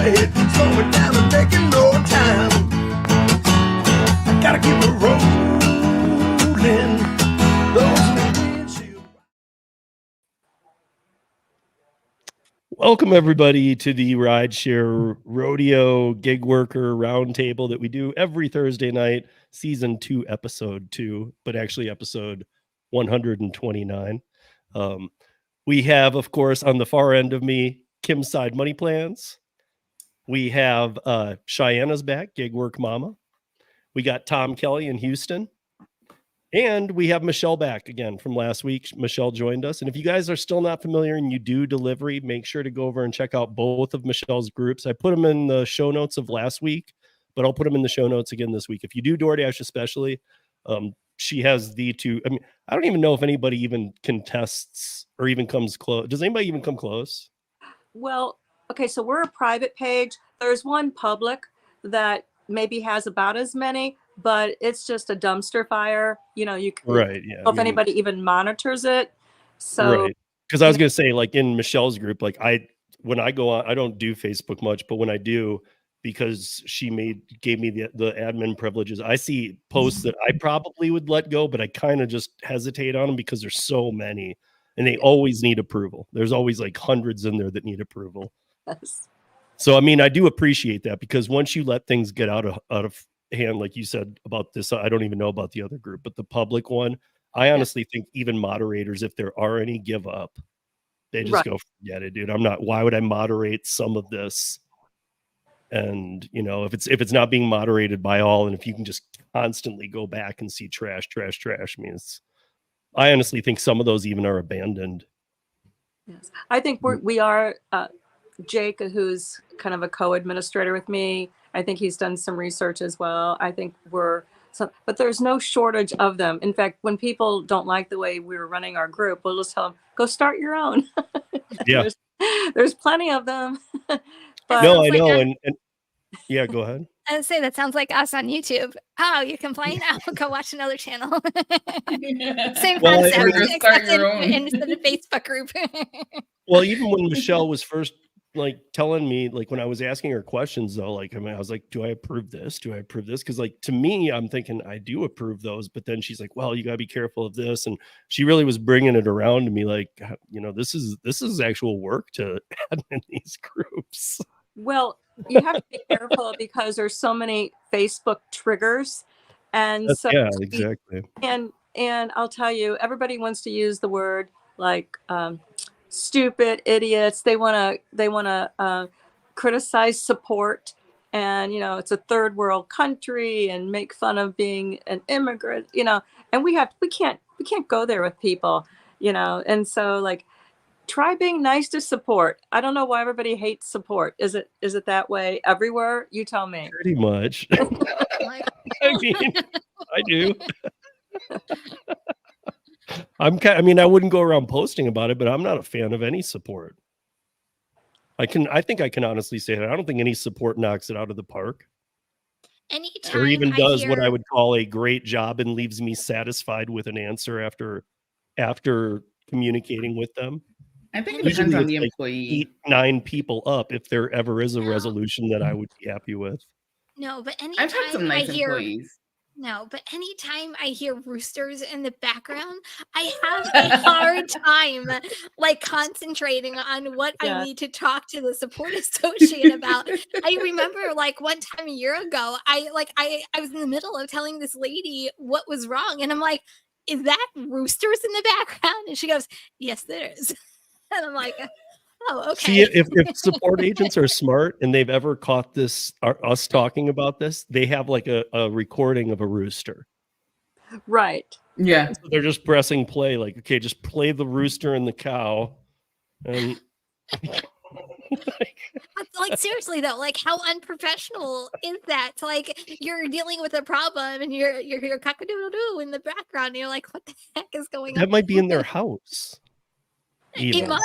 head, slowing down and making no time. I gotta keep it rolling. Those windshield. Welcome, everybody, to the Rideshare Rodeo Gig Worker Roundtable that we do every Thursday night, Season 2, Episode 2, but actually Episode 129. We have, of course, on the far end of me, Kim's Side Money Plans. We have Cheyenne's back, Gig Work Mama. We got Tom Kelly in Houston. And we have Michelle back again from last week. Michelle joined us. And if you guys are still not familiar and you do delivery, make sure to go over and check out both of Michelle's groups. I put them in the show notes of last week, but I'll put them in the show notes again this week. If you do DoorDash especially, she has the two. I mean, I don't even know if anybody even contests or even comes close. Does anybody even come close? Well, okay, so we're a private page. There's one public that maybe has about as many, but it's just a dumpster fire. You know, you can, right? Yeah. If anybody even monitors it. So, right. Because I was gonna say, like in Michelle's group, like when I go on, I don't do Facebook much, but when I do, because she gave me the admin privileges, I see posts that I probably would let go, but I kind of just hesitate on them because there's so many, and they always need approval. There's always like hundreds in there that need approval. yes. So I mean, I do appreciate that, because once you let things get out of hand, like you said about this, I don't even know about the other group, but the public one, I honestly think even moderators, if there are any, give up. They just go, forget it, dude. Why would I moderate some of this? And you know, if it's not being moderated by all, and if you can just constantly go back and see trash, I honestly think some of those even are abandoned. Yes, I think we are. Jake, who's kind of a co-administrator with me, I think he's done some research as well. I think but there's no shortage of them. In fact, when people don't like the way we're running our group, we'll just tell them, go start your own. Yeah. there's plenty of them. But no, I know. And yeah, go ahead. I would say that sounds like us on YouTube. Oh, you complain? I'll go watch another channel. Same concept, except in the Facebook group. Well, even when Michelle was first like telling me, like when I was asking her questions though, like I was like, do I approve this? Do I approve this? Because like to me, I'm thinking I do approve those, but then she's like, well, you gotta be careful of this, and she really was bringing it around to me, like, you know, this is actual work to admin these groups. Well, you have to be careful because there's so many Facebook triggers, and yeah, exactly. And I'll tell you, everybody wants to use the word like stupid, idiots. They want to criticize support, and you know, it's a third world country, and make fun of being an immigrant. You know, and we can't go there with people. You know, and so like, try being nice to support. I don't know why everybody hates support. Is it that way everywhere? You tell me. Pretty much. I mean, I do. I mean, I wouldn't go around posting about it, but I'm not a fan of any support. I think I can honestly say that I don't think any support knocks it out of the park. Anytime or even does what I would call a great job and leaves me satisfied with an answer after communicating with them. I think it depends on the employee. 8-9 people up if there ever is a resolution that I would be happy with. No, but anytime I've had some nice employees. No, but anytime I hear roosters in the background, I have a hard time like concentrating on what I need to talk to the support associate about. I remember like one time a year ago, I was in the middle of telling this lady what was wrong, and I'm like, is that roosters in the background? And she goes, yes, there is. And I'm like, oh, okay. See, if support agents are smart and they've ever caught this, us talking about this, they have like a recording of a rooster. Right. Yeah. So they're just pressing play, like, okay, just play the rooster and the cow. And like seriously though, like how unprofessional is that? Like you're dealing with a problem and you're cock-a-doodle-doo in the background and you're like, what the heck is going on? That might be in their house. Even. It might.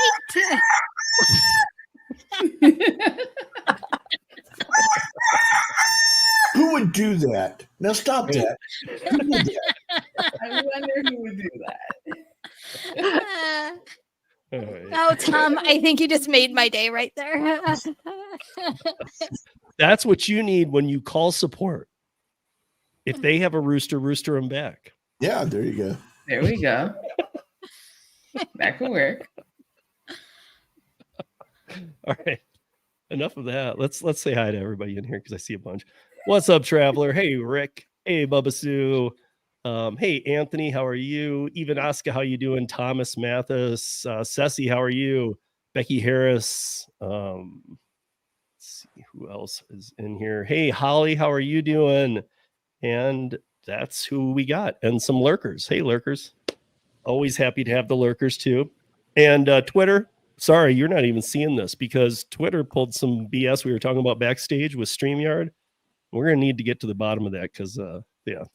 Who would do that? Now stop that. I wonder who would do that. Oh, Tom, I think you just made my day right there. That's what you need when you call support. If they have a rooster them back. Yeah, there you go. There we go. That could work. All right. Enough of that. Let's say hi to everybody in here because I see a bunch. What's up, Traveler? Hey, Rick. Hey, Bubba Sue. Hey, Anthony, how are you? Even Oscar, how you doing? Thomas Mathis. Ceci, how are you? Becky Harris. Let's see who else is in here. Hey, Holly, how are you doing? And that's who we got. And some lurkers. Hey, lurkers. Always happy to have the lurkers too. And Twitter. Sorry, you're not even seeing this because Twitter pulled some BS we were talking about backstage with StreamYard. We're going to need to get to the bottom of that because, the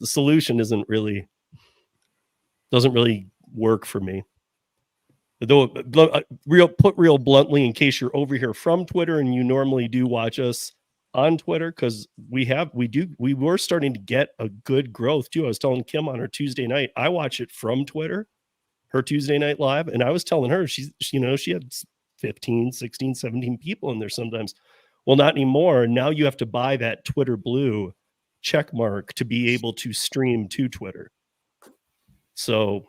solution doesn't really work for me. Though, put real bluntly, in case you're over here from Twitter and you normally do watch us on Twitter, because we were starting to get a good growth too. I was telling Kim on her Tuesday night, I watch it from Twitter, her Tuesday night live, and I was telling her she had 15, 16, 17 people in there sometimes. Well, not anymore. Now you have to buy that Twitter Blue check mark to be able to stream to Twitter. So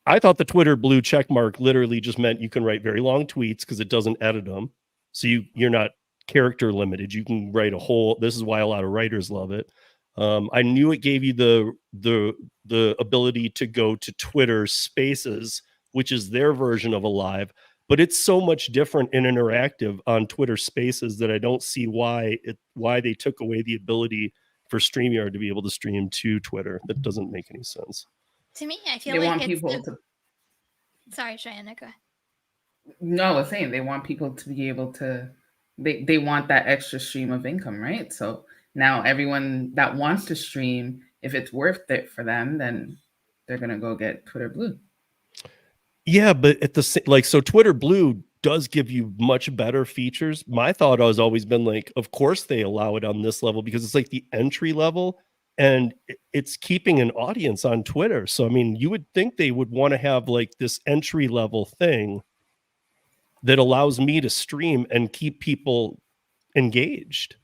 I thought the Twitter Blue check mark literally just meant you can write very long tweets because it doesn't edit them. So you're not character limited. You can write a whole, this is why a lot of writers love it. I knew it gave you the ability to go to Twitter Spaces, which is their version of a live, but it's so much different and interactive on Twitter Spaces that I don't see why they took away the ability for StreamYard to be able to stream to Twitter. That doesn't make any sense. To me, I feel They like want it's people to. Sorry, Cheyenne, go ahead. No, I was saying they want people to be able to. They want that extra stream of income, right? So now everyone that wants to stream, if it's worth it for them, then they're gonna go get Twitter Blue. Yeah, but at the so Twitter Blue does give you much better features. My thought has always been like, of course they allow it on this level because it's like the entry level and it's keeping an audience on Twitter. So I mean, you would think they would want to have like this entry level thing that allows me to stream and keep people engaged.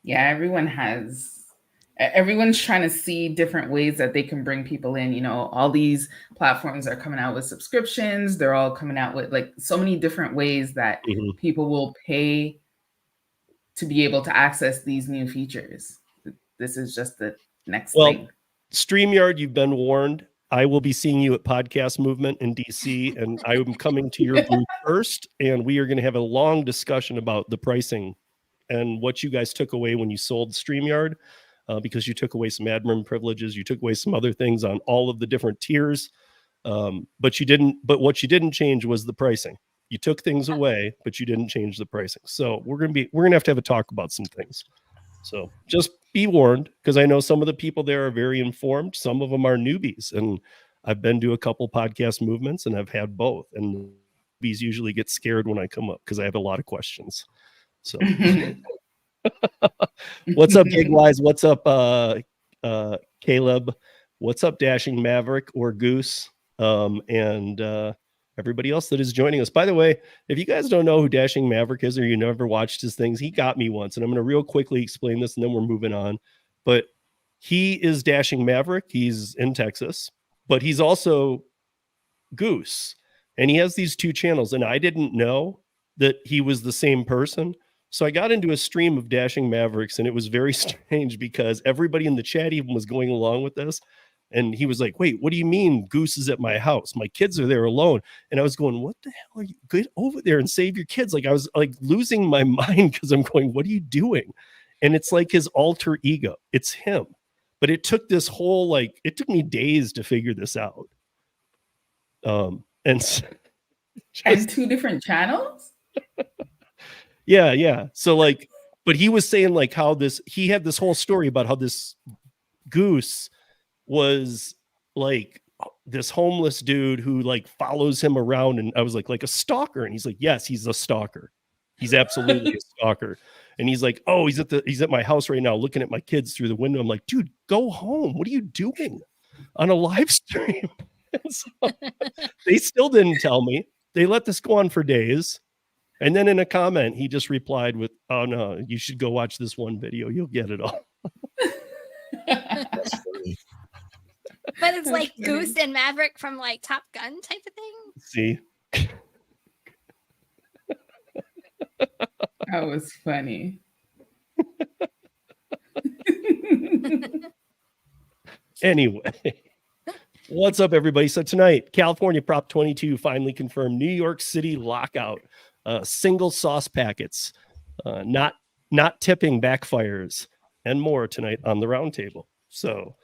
Yeah, everyone's trying to see different ways that they can bring people in. You know, all these platforms are coming out with subscriptions. They're all coming out with like so many different ways that people will pay to be able to access these new features. This is just the next thing. StreamYard, you've been warned. I will be seeing you at Podcast Movement in DC, and I am coming to your booth first, and we are going to have a long discussion about the pricing and what you guys took away when you sold StreamYard, because you took away some admin privileges, you took away some other things on all of the different tiers, but what you didn't change was the pricing. You took things away, but you didn't change the pricing. So we're gonna have to have a talk about some things. So just be warned, because I know some of the people there are very informed. Some of them are newbies, and I've been to a couple podcast movements and I've had both. And newbies usually get scared when I come up because I have a lot of questions. So what's up, Gigwise? What's up, Caleb? What's up, Dashing Maverick or Goose? And everybody else that is joining us. By the way, if you guys don't know who Dashing Maverick is, or you never watched his things, he got me once, and I'm going to real quickly explain this and then we're moving on. But he is Dashing Maverick. He's in Texas, but he's also Goose, and he has these two channels, and I didn't know that he was the same person. So I got into a stream of Dashing Mavericks, and it was very strange because everybody in the chat even was going along with this. And he was like, wait, what do you mean Goose is at my house? My kids are there alone. And I was going, what the hell are you? Get over there and save your kids. Like I was like losing my mind because I'm going, what are you doing? And it's like his alter ego. It's him. But it took this whole, it took me days to figure this out. And two different channels? Yeah. So but he was saying how he had this whole story about how this Goose was this homeless dude who follows him around, and I was like a stalker, and he's like, yes, he's a stalker. He's absolutely a stalker. And he's like, oh, he's at my house right now looking at my kids through the window. I'm like, dude, go home. What are you doing on a live stream? And so they still didn't tell me. They let this go on for days. And then in a comment, he just replied with, "Oh no, you should go watch this one video. You'll get it all." That's funny. But it's That's like funny. Goose and Maverick from like Top Gun type of thing. See, That was funny. anyway, what's up, everybody? So tonight, California Prop 22 finally confirmed New York City lockout. Single sauce packets, not tipping backfires, and more tonight on the roundtable. So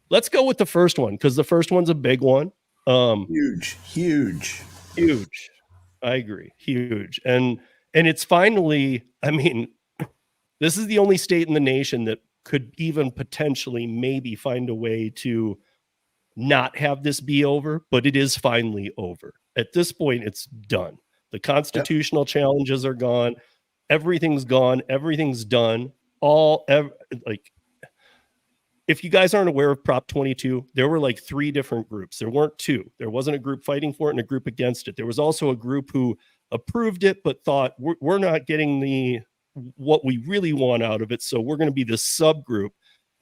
let's go with the first one because the first one's a big one. Huge. I agree, huge, and it's finally. I mean, this is the only state in the nation that could even potentially maybe find a way to not have this be over, but it is finally over. At this point, it's done. The constitutional challenges are gone. Everything's gone. Everything's done. Like, if you guys aren't aware of Prop 22, there were like 3 different groups. There weren't 2. There wasn't a group fighting for it and a group against it. There was also a group who approved it, but thought we're not getting what we really want out of it. So we're going to be this subgroup.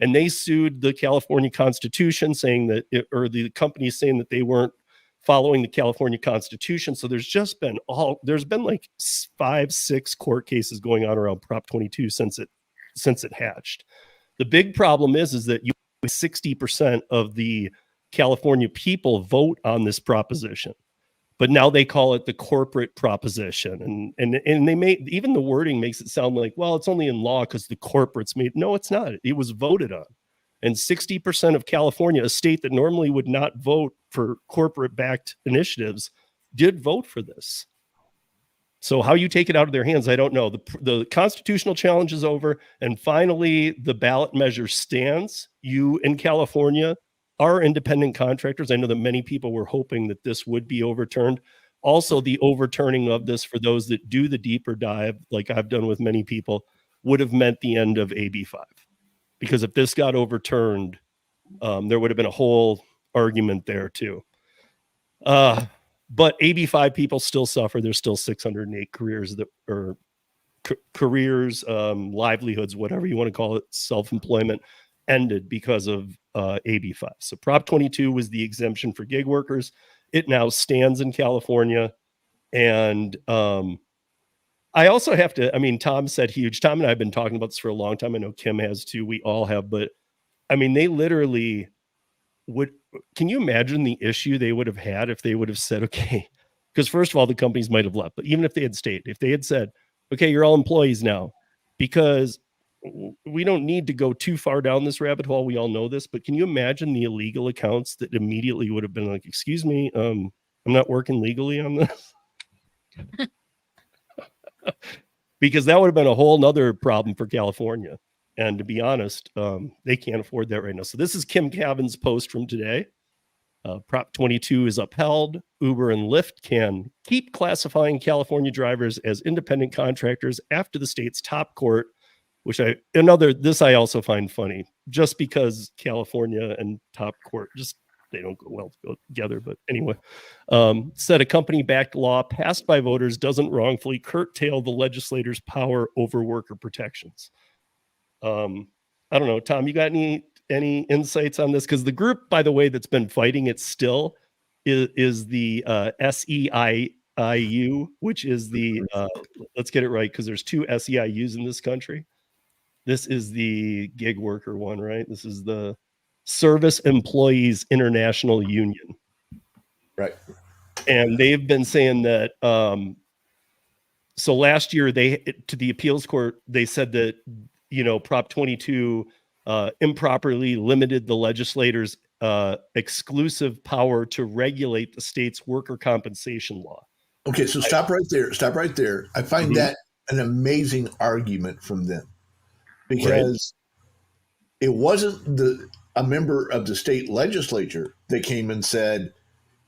And they sued the California Constitution saying that, or the companies saying that they weren't following the California Constitution. So there's been like 5-6 court cases going on around Prop 22 since it hatched. The big problem is that 60% of the California people vote on this proposition, but now they call it the corporate proposition. And they made, even the wording makes it sound like, well, it's only in law because the corporates made. No, it's not. It was voted on. And 60% of California, a state that normally would not vote for corporate-backed initiatives, did vote for this. So how you take it out of their hands, I don't know. The constitutional challenge is over, and finally the ballot measure stands. You in California are independent contractors. I know that many people were hoping that this would be overturned. Also, the overturning of this for those that do the deeper dive, like I've done with many people, would have meant the end of AB 5. Because if this got overturned, there would have been a whole argument there too. But AB 5 people still suffer. There's still 608 careers livelihoods, whatever you want to call it, self-employment, ended because of AB 5. So Prop 22 was the exemption for gig workers. It now stands in California. And I also have to, I mean, Tom said huge. Tom and I have been talking about this for a long time. I know Kim has too. We all have. But I mean, they literally would. Can you imagine the issue they would have had if they would have said, okay, because first of all, the companies might have left. But even if they had stayed, if they had said, okay, you're all employees now, because we don't need to go too far down this rabbit hole. We all know this. But can you imagine the illegal accounts that immediately would have been like, excuse me, I'm not working legally on this? Because that would have been a whole nother problem for California. And to be honest, they can't afford that right now. So this is Kim Cavan's post from today. Prop 22 is upheld. Uber and Lyft can keep classifying California drivers as independent contractors after the state's top court, which I also find funny, just because California and top court they don't go together. But anyway, said a company-backed law passed by voters doesn't wrongfully curtail the legislator's power over worker protections. I don't know, Tom, you got any insights on this? Because the group, by the way, that's been fighting it still is the SEIU, which is the let's get it right, because there's 2 SEIUs in this country. This is the gig worker one, right? This is the Service Employees International Union. Right. And they've been saying that so last year to the appeals court, they said that, Prop 22 improperly limited the legislators' exclusive power to regulate the state's worker compensation law. Okay, so stop right there. I find that an amazing argument from them, because it wasn't a member of the state legislature that came and said,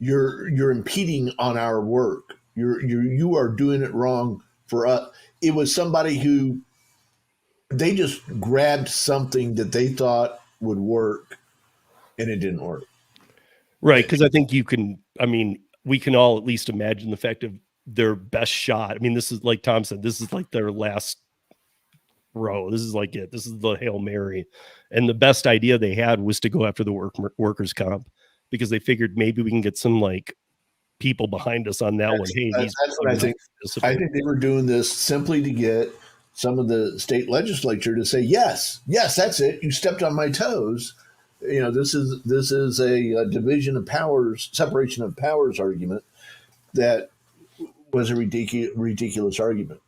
you're impeding on our work. You are doing it wrong for us. It was somebody who they just grabbed something that they thought would work, and it didn't work. Right, because I think we can all at least imagine the fact of their best shot. I mean, this is like Tom said, this is like their last row. This is like it. This is the Hail Mary. And the best idea they had was to go after the workers' comp, because they figured maybe we can get some like people behind us on that one. Hey, that's what I think. I think they were doing this simply to get some of the state legislature to say, yes, that's it. You stepped on my toes. You know, this is a division of powers, separation of powers argument that was a ridiculous argument.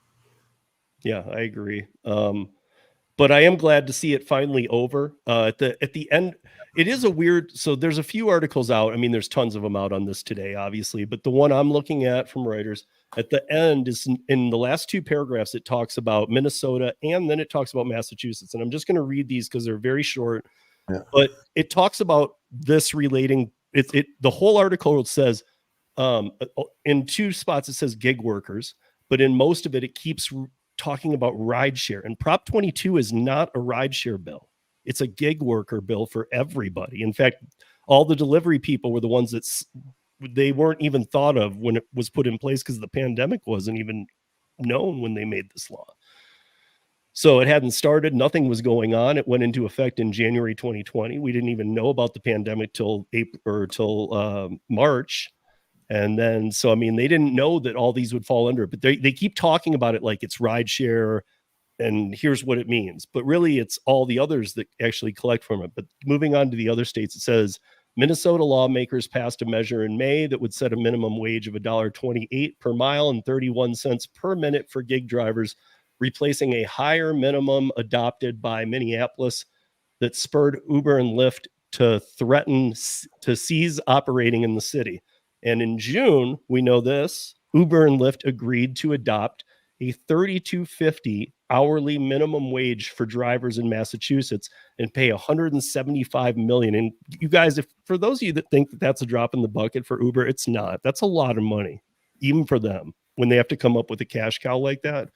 Yeah, I agree. But I am glad to see it finally over. At the end, it is a weird. So there's a few articles out. I mean, there's tons of them out on this today, obviously. But the one I'm looking at from Reuters at the end is in the last two paragraphs. It talks about Minnesota and then it talks about Massachusetts. And I'm just going to read these because they're very short. Yeah. But it talks about this relating. The whole article says in two spots it says gig workers, but in most of it it keeps talking about rideshare. And Prop 22 is not a rideshare bill. It's a gig worker bill for everybody. In fact, all the delivery people were the ones that they weren't even thought of when it was put in place because the pandemic wasn't even known when they made this law. So it hadn't started. Nothing was going on. It went into effect in January 2020. We didn't even know about the pandemic till March. And then, so, I mean, they didn't know that all these would fall under it, but they keep talking about it like it's rideshare and here's what it means. But really, it's all the others that actually collect from it. But moving on to the other states, it says Minnesota lawmakers passed a measure in May that would set a minimum wage of $1.28 per mile and 31 cents per minute for gig drivers, replacing a higher minimum adopted by Minneapolis that spurred Uber and Lyft to threaten to cease operating in the city. And in June, we know this, Uber and Lyft agreed to adopt a $32.50 hourly minimum wage for drivers in Massachusetts and pay $175 million. And you guys, for those of you that think that that's a drop in the bucket for Uber, it's not. That's a lot of money, even for them, when they have to come up with a cash cow like that.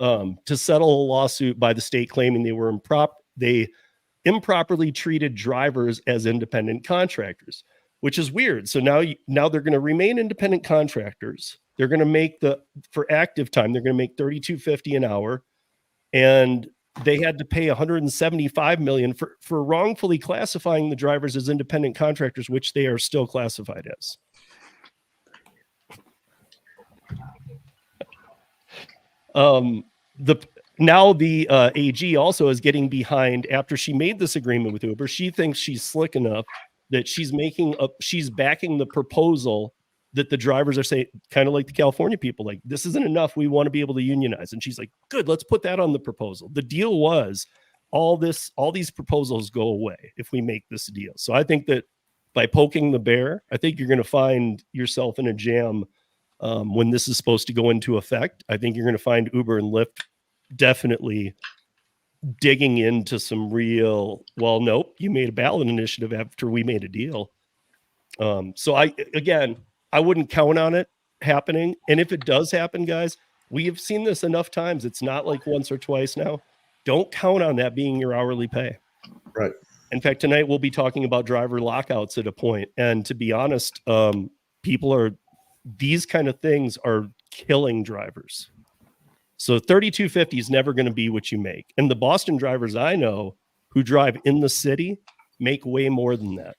To settle a lawsuit by the state claiming they improperly treated drivers as independent contractors, which is weird. So now they're going to remain independent contractors. They're going to make for active time, they're going to make $32.50 an hour. And they had to pay $175 million for wrongfully classifying the drivers as independent contractors, which they are still classified as. The AG also is getting behind after she made this agreement with Uber. She thinks she's slick enough that she's backing the proposal that the drivers are saying, kind of like the California people, like, this isn't enough. We want to be able to unionize. And she's like, good, let's put that on the proposal. The deal was all these proposals go away if we make this deal. So I think that by poking the bear, I think you're going to find yourself in a jam when this is supposed to go into effect. I think you're going to find Uber and Lyft definitely digging into some real, well, nope, you made a ballot initiative after we made a deal. So I wouldn't count on it happening. And if it does happen, guys, we have seen this enough times. It's not like once or twice now. Don't count on that being your hourly pay. Right. In fact, tonight we'll be talking about driver lockouts at a point. And to be honest, these kind of things are killing drivers. So $32.50 is never going to be what you make. And the Boston drivers I know who drive in the city make way more than that.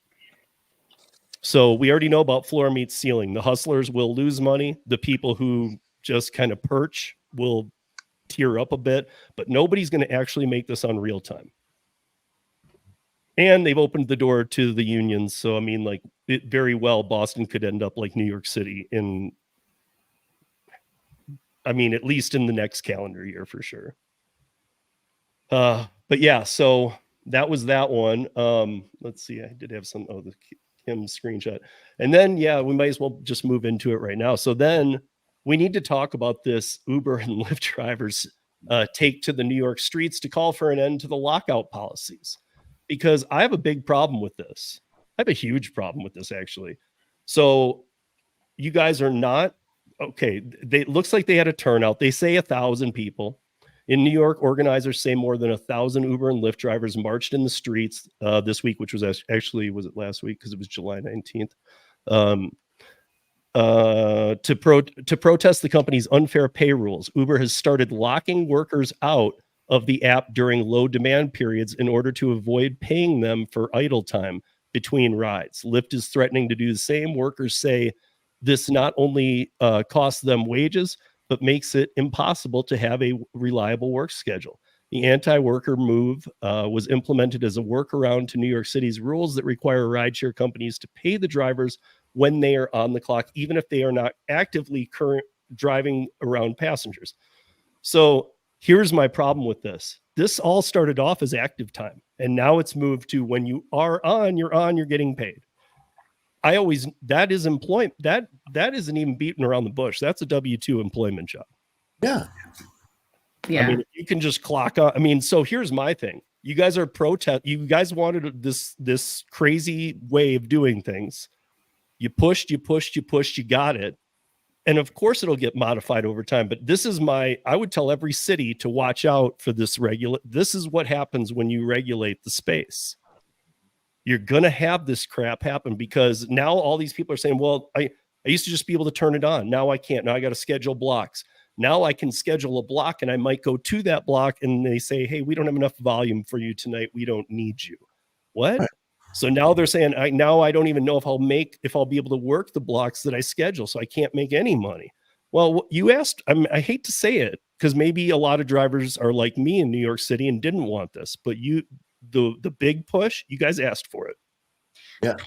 So we already know about floor meets ceiling. The hustlers will lose money. The people who just kind of perch will tear up a bit, but nobody's going to actually make this on real time. And they've opened the door to the unions. So, I mean, like, it very well, Boston could end up like New York City at least in the next calendar year for sure. But yeah, so that was that one. Let's see. I did have some, the Kim screenshot. And then, yeah, we might as well just move into it right now. So then we need to talk about this Uber and Lyft drivers take to the New York streets to call for an end to the lockout policies, because I have a big problem with this. I have a huge problem with this, actually. So you guys are not, okay, it looks like they had a turnout. They say 1,000 people. In New York, organizers say more than 1,000 Uber and Lyft drivers marched in the streets this week, which was actually, was it last week? Because it was July 19th. To protest the company's unfair pay rules, Uber has started locking workers out of the app during low demand periods in order to avoid paying them for idle time between rides. Lyft is threatening to do the same. Workers say this not only costs them wages, but makes it impossible to have a reliable work schedule. The anti-worker move was implemented as a workaround to New York City's rules that require rideshare companies to pay the drivers when they are on the clock, even if they are not actively driving around passengers. So here's my problem with this. This all started off as active time, and now it's moved to when you are on, you're getting paid. That is employment. That isn't even beating around the bush. That's a W-2 employment job. Yeah. Yeah. I mean, you can just clock on. I mean, so here's my thing. You guys are you guys wanted this crazy way of doing things. You pushed, you got it. And of course it'll get modified over time. But this is I would tell every city to watch out for this this is what happens when you regulate the space. You're going to have this crap happen because now all these people are saying, well, I used to just be able to turn it on. Now I can't. Now I got to schedule blocks. Now I can schedule a block and I might go to that block and they say, hey, we don't have enough volume for you tonight. We don't need you. What? Right. So now they're saying, now I don't even know if I'll be able to work the blocks that I schedule. So I can't make any money. Well, you asked, I hate to say it because maybe a lot of drivers are like me in New York City and didn't want this, but the big push, you guys asked for it. Yeah.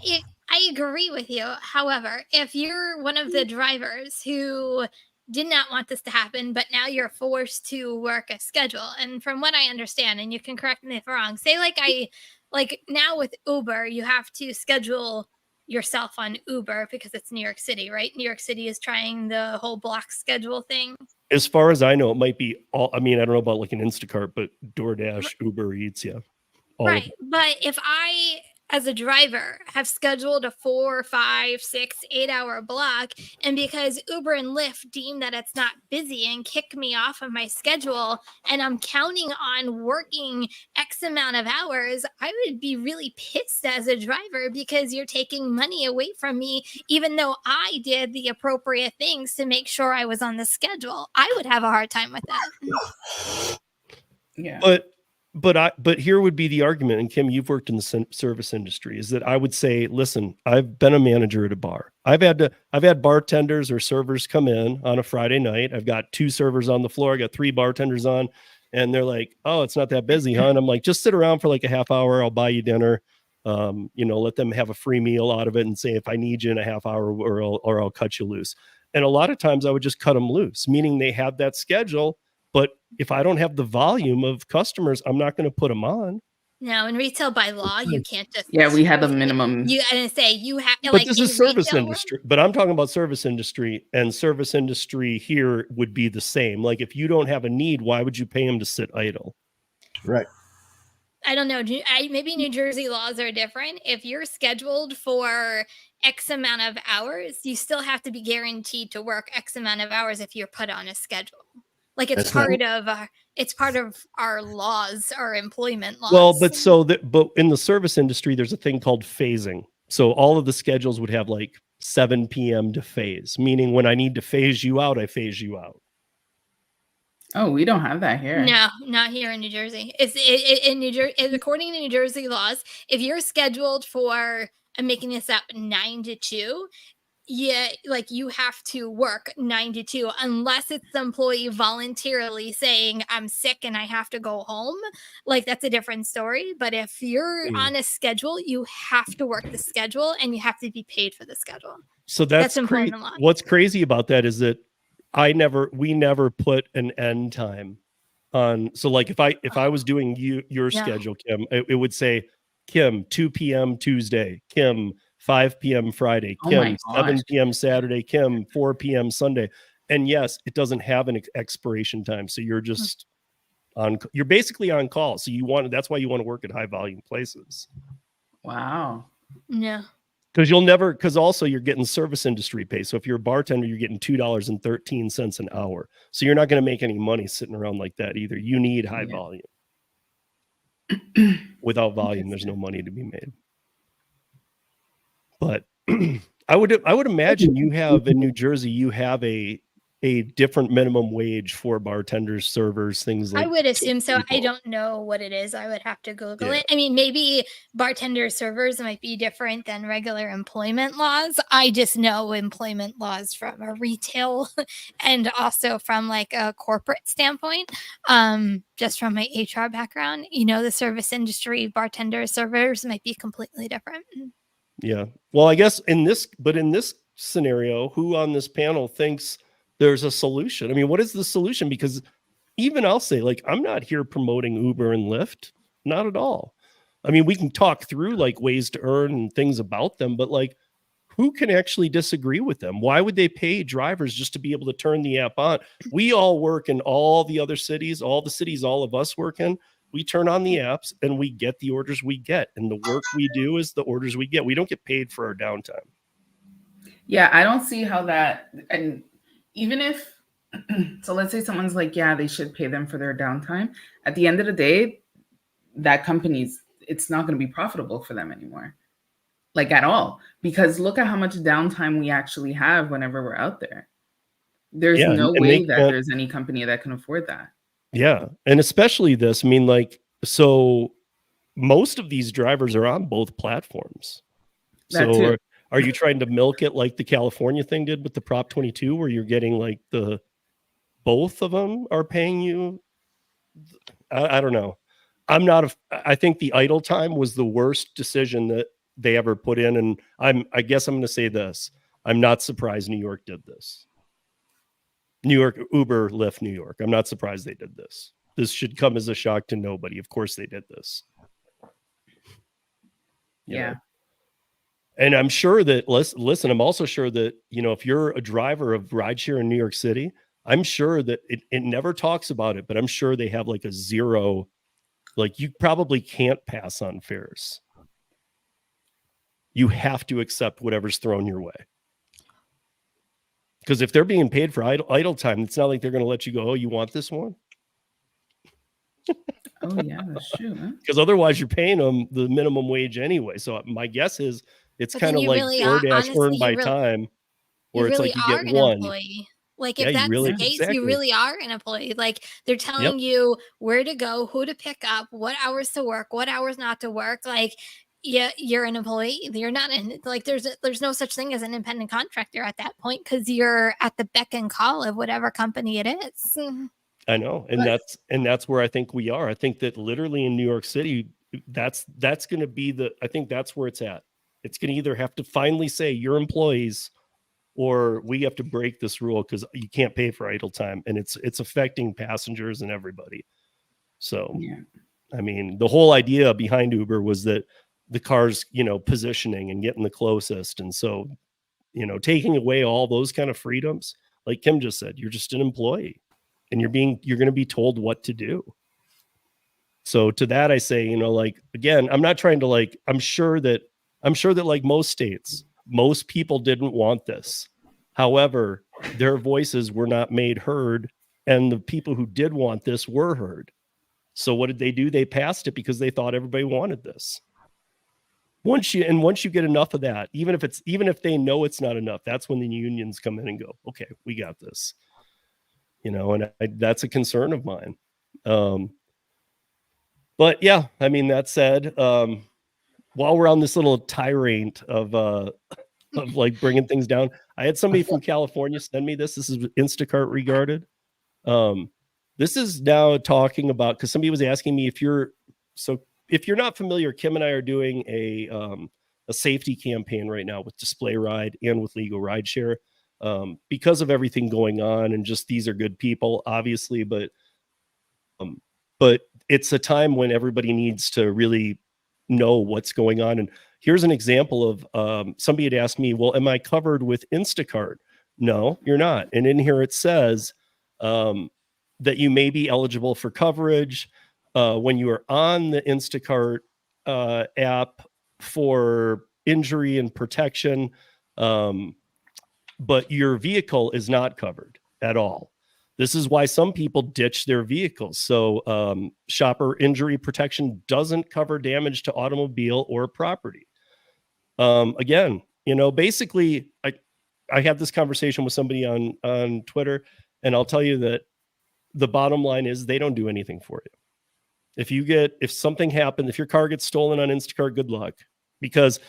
I agree with you. However, if you're one of the drivers who did not want this to happen, but now you're forced to work a schedule. And from what I understand, and you can correct me if I'm wrong, say like now with Uber, you have to schedule yourself on Uber because it's New York City, right? New York City is trying the whole block schedule thing. As far as I know, it might be all, I mean, I don't know about like an Instacart, but DoorDash, Uber Eats, yeah. Right. But if I, as a driver, have scheduled a 4, 5, 6, 8 hour block, and because Uber and Lyft deem that it's not busy and kick me off of my schedule, and I'm counting on working X amount of hours, I would be really pissed as a driver because you're taking money away from me, even though I did the appropriate things to make sure I was on the schedule. I would have a hard time with that. Yeah. But here would be the argument, and Kim, you've worked in the service industry, is that I would say, listen, I've been a manager at a bar. I've had bartenders or servers come in on a Friday night. I've got 2 servers on the floor. I got 3 bartenders on, and they're like, oh, it's not that busy, huh? And I'm like, just sit around for like a half hour. I'll buy you dinner. Let them have a free meal out of it and say, if I need you in a half hour or I'll cut you loose. And a lot of times I would just cut them loose, meaning they have that schedule. But if I don't have the volume of customers, I'm not going to put them on. No, in retail by law, you can't just. Yeah, we had the minimum. You and say you have. But like, this is service industry. But I'm talking about service industry, and service industry here would be the same. Like if you don't have a need, why would you pay them to sit idle? Right. I don't know. Maybe New Jersey laws are different. If you're scheduled for X amount of hours, you still have to be guaranteed to work X amount of hours if you're put on a schedule. Like it's part of our laws, our employment laws. Well, but in the service industry, there's a thing called phasing. So all of the schedules would have like 7 p.m. to phase, meaning when I need to phase you out, I phase you out. Oh, we don't have that here. No, not here in New Jersey. It's in New Jersey. According to New Jersey laws, if you're scheduled for, I'm making this up, 9 to 2. Yeah, like you have to work 9 to 2 unless it's the employee voluntarily saying I'm sick and I have to go home. Like that's a different story. But if you're on a schedule, you have to work the schedule and you have to be paid for the schedule. So that's employment law. What's crazy about that is that we never put an end time on. So like if I was doing your schedule, Kim, it would say Kim 2 p.m. Tuesday, Kim 5 p.m. Friday, Kim 7 p.m. Saturday, Kim 4 p.m. Sunday. And yes, it doesn't have an expiration time. So you're just you're basically on call. So that's why you want to work at high volume places. Wow. Yeah. Because also you're getting service industry pay. So if you're a bartender, you're getting $2.13 an hour. So you're not going to make any money sitting around like that either. You need high volume. Without volume, there's no money to be made. But I would imagine you have in New Jersey, you have a different minimum wage for bartenders, servers, things like I would assume so. I people. don't know what it is. I would have to Google Yeah. it. I mean, maybe bartender servers might be different than regular employment laws. I just know employment laws from a retail and also from like a corporate standpoint. Just from my HR background, the service industry, bartender servers might be completely different. Yeah. Well, I guess in this scenario, who on this panel thinks there's a solution? I mean, what is the solution? Because even I'll say, like, I'm not here promoting Uber and Lyft, not at all. I mean, we can talk through like ways to earn and things about them, but like, who can actually disagree with them? Why would they pay drivers just to be able to turn the app on? We all work in all the other cities, all the cities all of us work in. We turn on the apps and we get the orders we get. And the work we do is the orders we get. We don't get paid for our downtime. Yeah, I don't see how that, and even if, so let's say someone's like, yeah, they should pay them for their downtime. At the end of the day, that it's not going to be profitable for them anymore. Like at all, because look at how much downtime we actually have whenever we're out there. There's no way that there's any company that can afford that. Yeah. And especially this, I mean, like, so most of these drivers are on both platforms. So are you trying to milk it like the California thing did with the Prop 22, where you're getting like both of them are paying you? I don't know. I think the idle time was the worst decision that they ever put in. And I guess I'm going to say this. I'm not surprised New York did this. New York, Uber, Lyft, New York. I'm not surprised they did this. This should come as a shock to nobody. Of course they did this. You know? And I'm sure that, listen, I'm also sure that, if you're a driver of rideshare in New York City, I'm sure that it never talks about it, but I'm sure they have like a zero, like you probably can't pass on fares. You have to accept whatever's thrown your way. Because if they're being paid for idle time, it's not like they're going to let you go, oh, you want this one? Oh, yeah, that's true. Because otherwise you're paying them the minimum wage anyway. So my guess is it's kind of like DoorDash earned by time, where it's like you get one. Employee. Like if that's the case, exactly. you really are an employee. Like they're telling you where to go, who to pick up, what hours to work, what hours not to work. Like, yeah, you're an employee. You're not like there's no such thing as an independent contractor at that point, because you're at the beck and call of whatever company it is. I know, and that's where I think we are. I think that literally in New York City, that's going to be I think that's where it's at. It's going to either have to finally say you're employees, or we have to break this rule because you can't pay for idle time, and it's affecting passengers and everybody. So, I mean, the whole idea behind Uber was that the car's, positioning and getting the closest. And so, taking away all those kind of freedoms, like Kim just said, you're just an employee and you're going to be told what to do. So to that, I say, like, again, I'm not trying to I'm sure that like most states, most people didn't want this. However, their voices were not made heard, and the people who did want this were heard. So what did they do? They passed it because they thought everybody wanted this. Once you get enough of that, even if they know it's not enough, that's when the unions come in and go, okay, we got this, and that's a concern of mine. But yeah, I mean, that said, while we're on this little tirade of like bringing things down, I had somebody from California send me this. This is Instacart regarded. This is now talking about, because somebody was asking me if you're not familiar, Kim and I are doing a safety campaign right now with Display Ride and with Legal Rideshare, because of everything going on, and just these are good people, obviously, but it's a time when everybody needs to really know what's going on. And here's an example of somebody had asked me, well, am I covered with Instacart? No, you're not. And in here it says that you may be eligible for coverage when you are on the Instacart app for injury and protection, but your vehicle is not covered at all. This is why some people ditch their vehicles. So shopper injury protection doesn't cover damage to automobile or property. Again, You know, basically, I had this conversation with somebody on Twitter, and I'll tell you that the bottom line is they don't do anything for you. If something happens, if your car gets stolen on Instacart, good luck. Because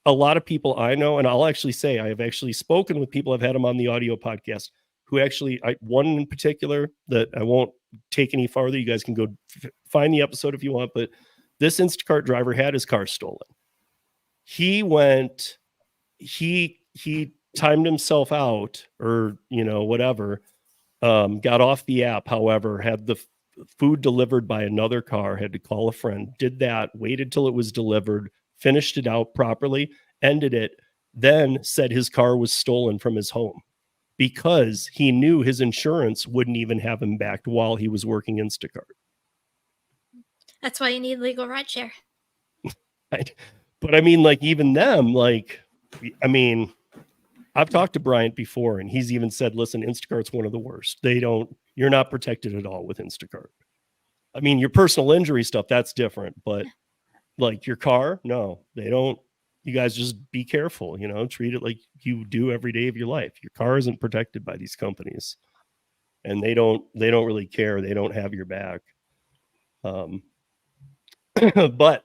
a lot of people I know, and I'll actually say I have actually spoken with people, I've had them on the audio podcast, who actually, one in particular that I won't take any farther. You guys can go find the episode if you want, but this Instacart driver had his car stolen. He timed himself out, or, you know, whatever, got off the app, however, had the food delivered by another car, had to call a friend, did that, waited till it was delivered, finished it out properly, ended it, then said his car was stolen from his home because he knew his insurance wouldn't even have him back while he was working Instacart. That's why you need legal rideshare. But I mean, like, even them, like, I mean, I've talked to Bryant before, and he's even said, listen, Instacart's one of the worst. You're not protected at all with Instacart. I mean, your personal injury stuff, that's different, but like your car, no, they don't. You guys just be careful, you know, treat it like you do every day of your life. Your car isn't protected by these companies, and they don't really care. They don't have your back. But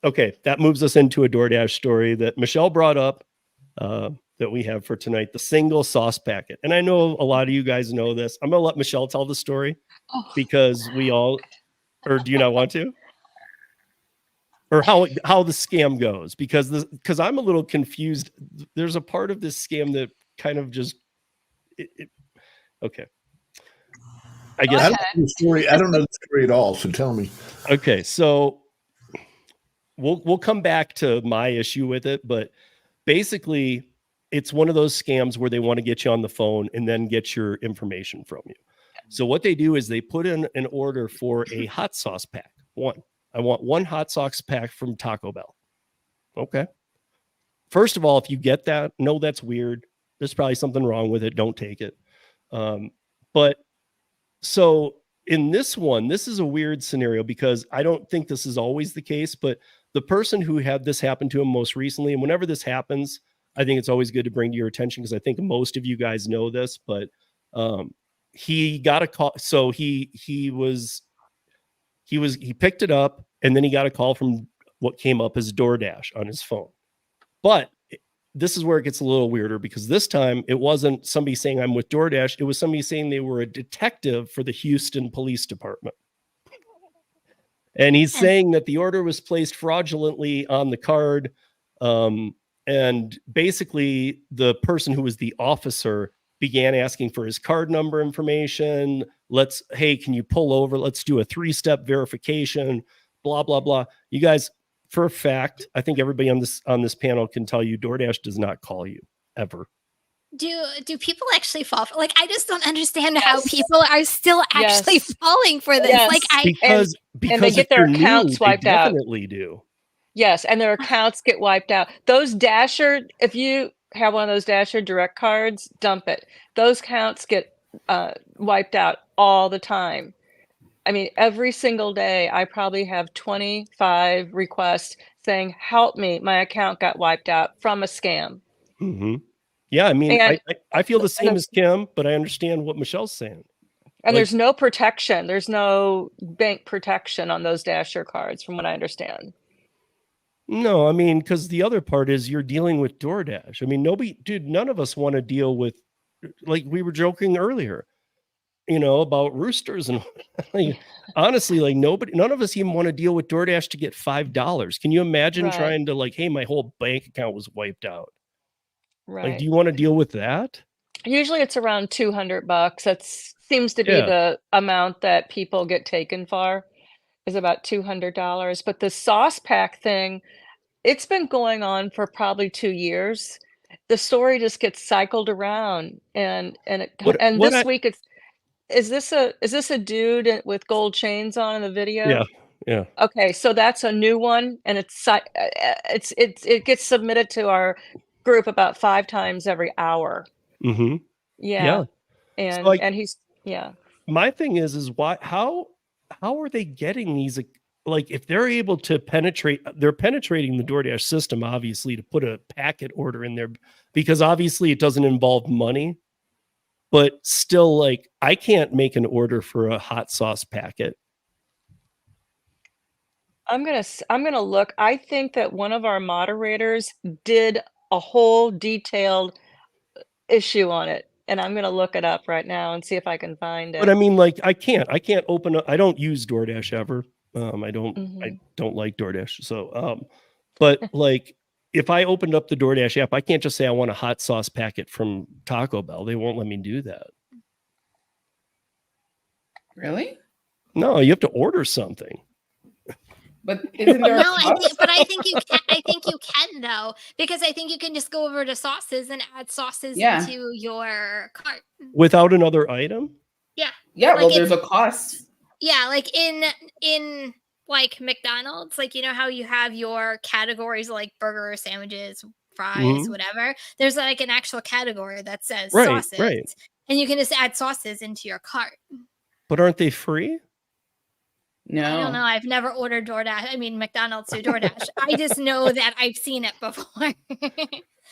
okay, that moves us into a DoorDash story that Michelle brought up, that we have for tonight, the single sauce packet. And I know a lot of you guys know this. I'm going to let Michelle tell the story because or do you not want to? Or how the scam goes? Because I'm a little confused. There's a part of this scam that kind of just, okay. I guess I don't know the story at all, so tell me. Okay, so we'll come back to my issue with it, but basically it's one of those scams where they want to get you on the phone and then get your information from you. So what they do is they put in an order for a hot sauce pack. I want one hot sauce pack from Taco Bell. Okay. First of all, if you get that, no, that's weird. There's probably something wrong with it. Don't take it. But so in this one, this is a weird scenario because I don't think this is always the case, but the person who had this happen to him most recently, and whenever this happens, I think it's always good to bring to your attention because I think most of you guys know this, but he got a call. So he picked it up, and then he got a call from what came up as DoorDash on his phone. But this is where it gets a little weirder because this time it wasn't somebody saying I'm with DoorDash. It was somebody saying they were a detective for the Houston Police Department. And he's saying that the order was placed fraudulently on the card. And basically the person who was the officer began asking for his card number information. Hey, can you pull over? Let's do a 3-step verification, blah, blah, blah. You guys, for a fact, I think everybody on this panel can tell you DoorDash does not call you ever. Do people actually fall for, like, I just don't understand how people are still actually falling for this. Yes. Like Because and they get their accounts wiped out. Definitely do. Yes, and their accounts get wiped out. Those Dasher, if you have one of those Dasher direct cards, dump it. Those accounts get wiped out all the time. I mean, every single day, I probably have 25 requests saying, help me, my account got wiped out from a scam. Mm-hmm. Yeah, I mean, I feel the same as Kim, but I understand what Michelle's saying. And there's no protection. There's no bank protection on those Dasher cards, from what I understand. No, I mean, because the other part is you're dealing with DoorDash. I mean, none of us want to deal with, like we were joking earlier, you know, about roosters and like, honestly, like none of us even want to deal with DoorDash to get $5. Can you imagine trying to like, hey, my whole bank account was wiped out? Right. Like, do you want to deal with that? Usually it's around $200. That seems to be the amount that people get taken for, is about $200. But the sauce pack thing, it's been going on for probably 2 years. The story just gets cycled around, and this week is this a dude with gold chains on in the video? Yeah. Okay, so that's a new one, and it gets submitted to our group about 5 times every hour. Mm-hmm. Yeah. And so and he's my thing is why how are they getting these like if they're able to they're penetrating the DoorDash system, obviously, to put a packet order in there, because obviously it doesn't involve money, but still, like, I can't make an order for a hot sauce packet. I'm gonna look. I think that one of our moderators did a whole detailed issue on it, and I'm gonna look it up right now and see if I can find But I it. mean, like, I can't open up. I don't use DoorDash ever. I don't Mhm. like DoorDash. So, but like, if I opened up the DoorDash app, I can't just say I want a hot sauce packet from Taco Bell. They won't let me do that. Really? No, you have to order something. But isn't there? No, I think you can. I think you can though, because I think you can just go over to sauces and add sauces into your cart without another item. Yeah. Yeah. Like Well, there's a cost. Yeah, like in like McDonald's, like, you know how you have your categories like burgers, sandwiches, fries, whatever. There's like an actual category that says sauces, and you can just add sauces into your cart. But aren't they free? No, I don't know. I've never ordered DoorDash. I mean, McDonald's through DoorDash. I just know that I've seen it before.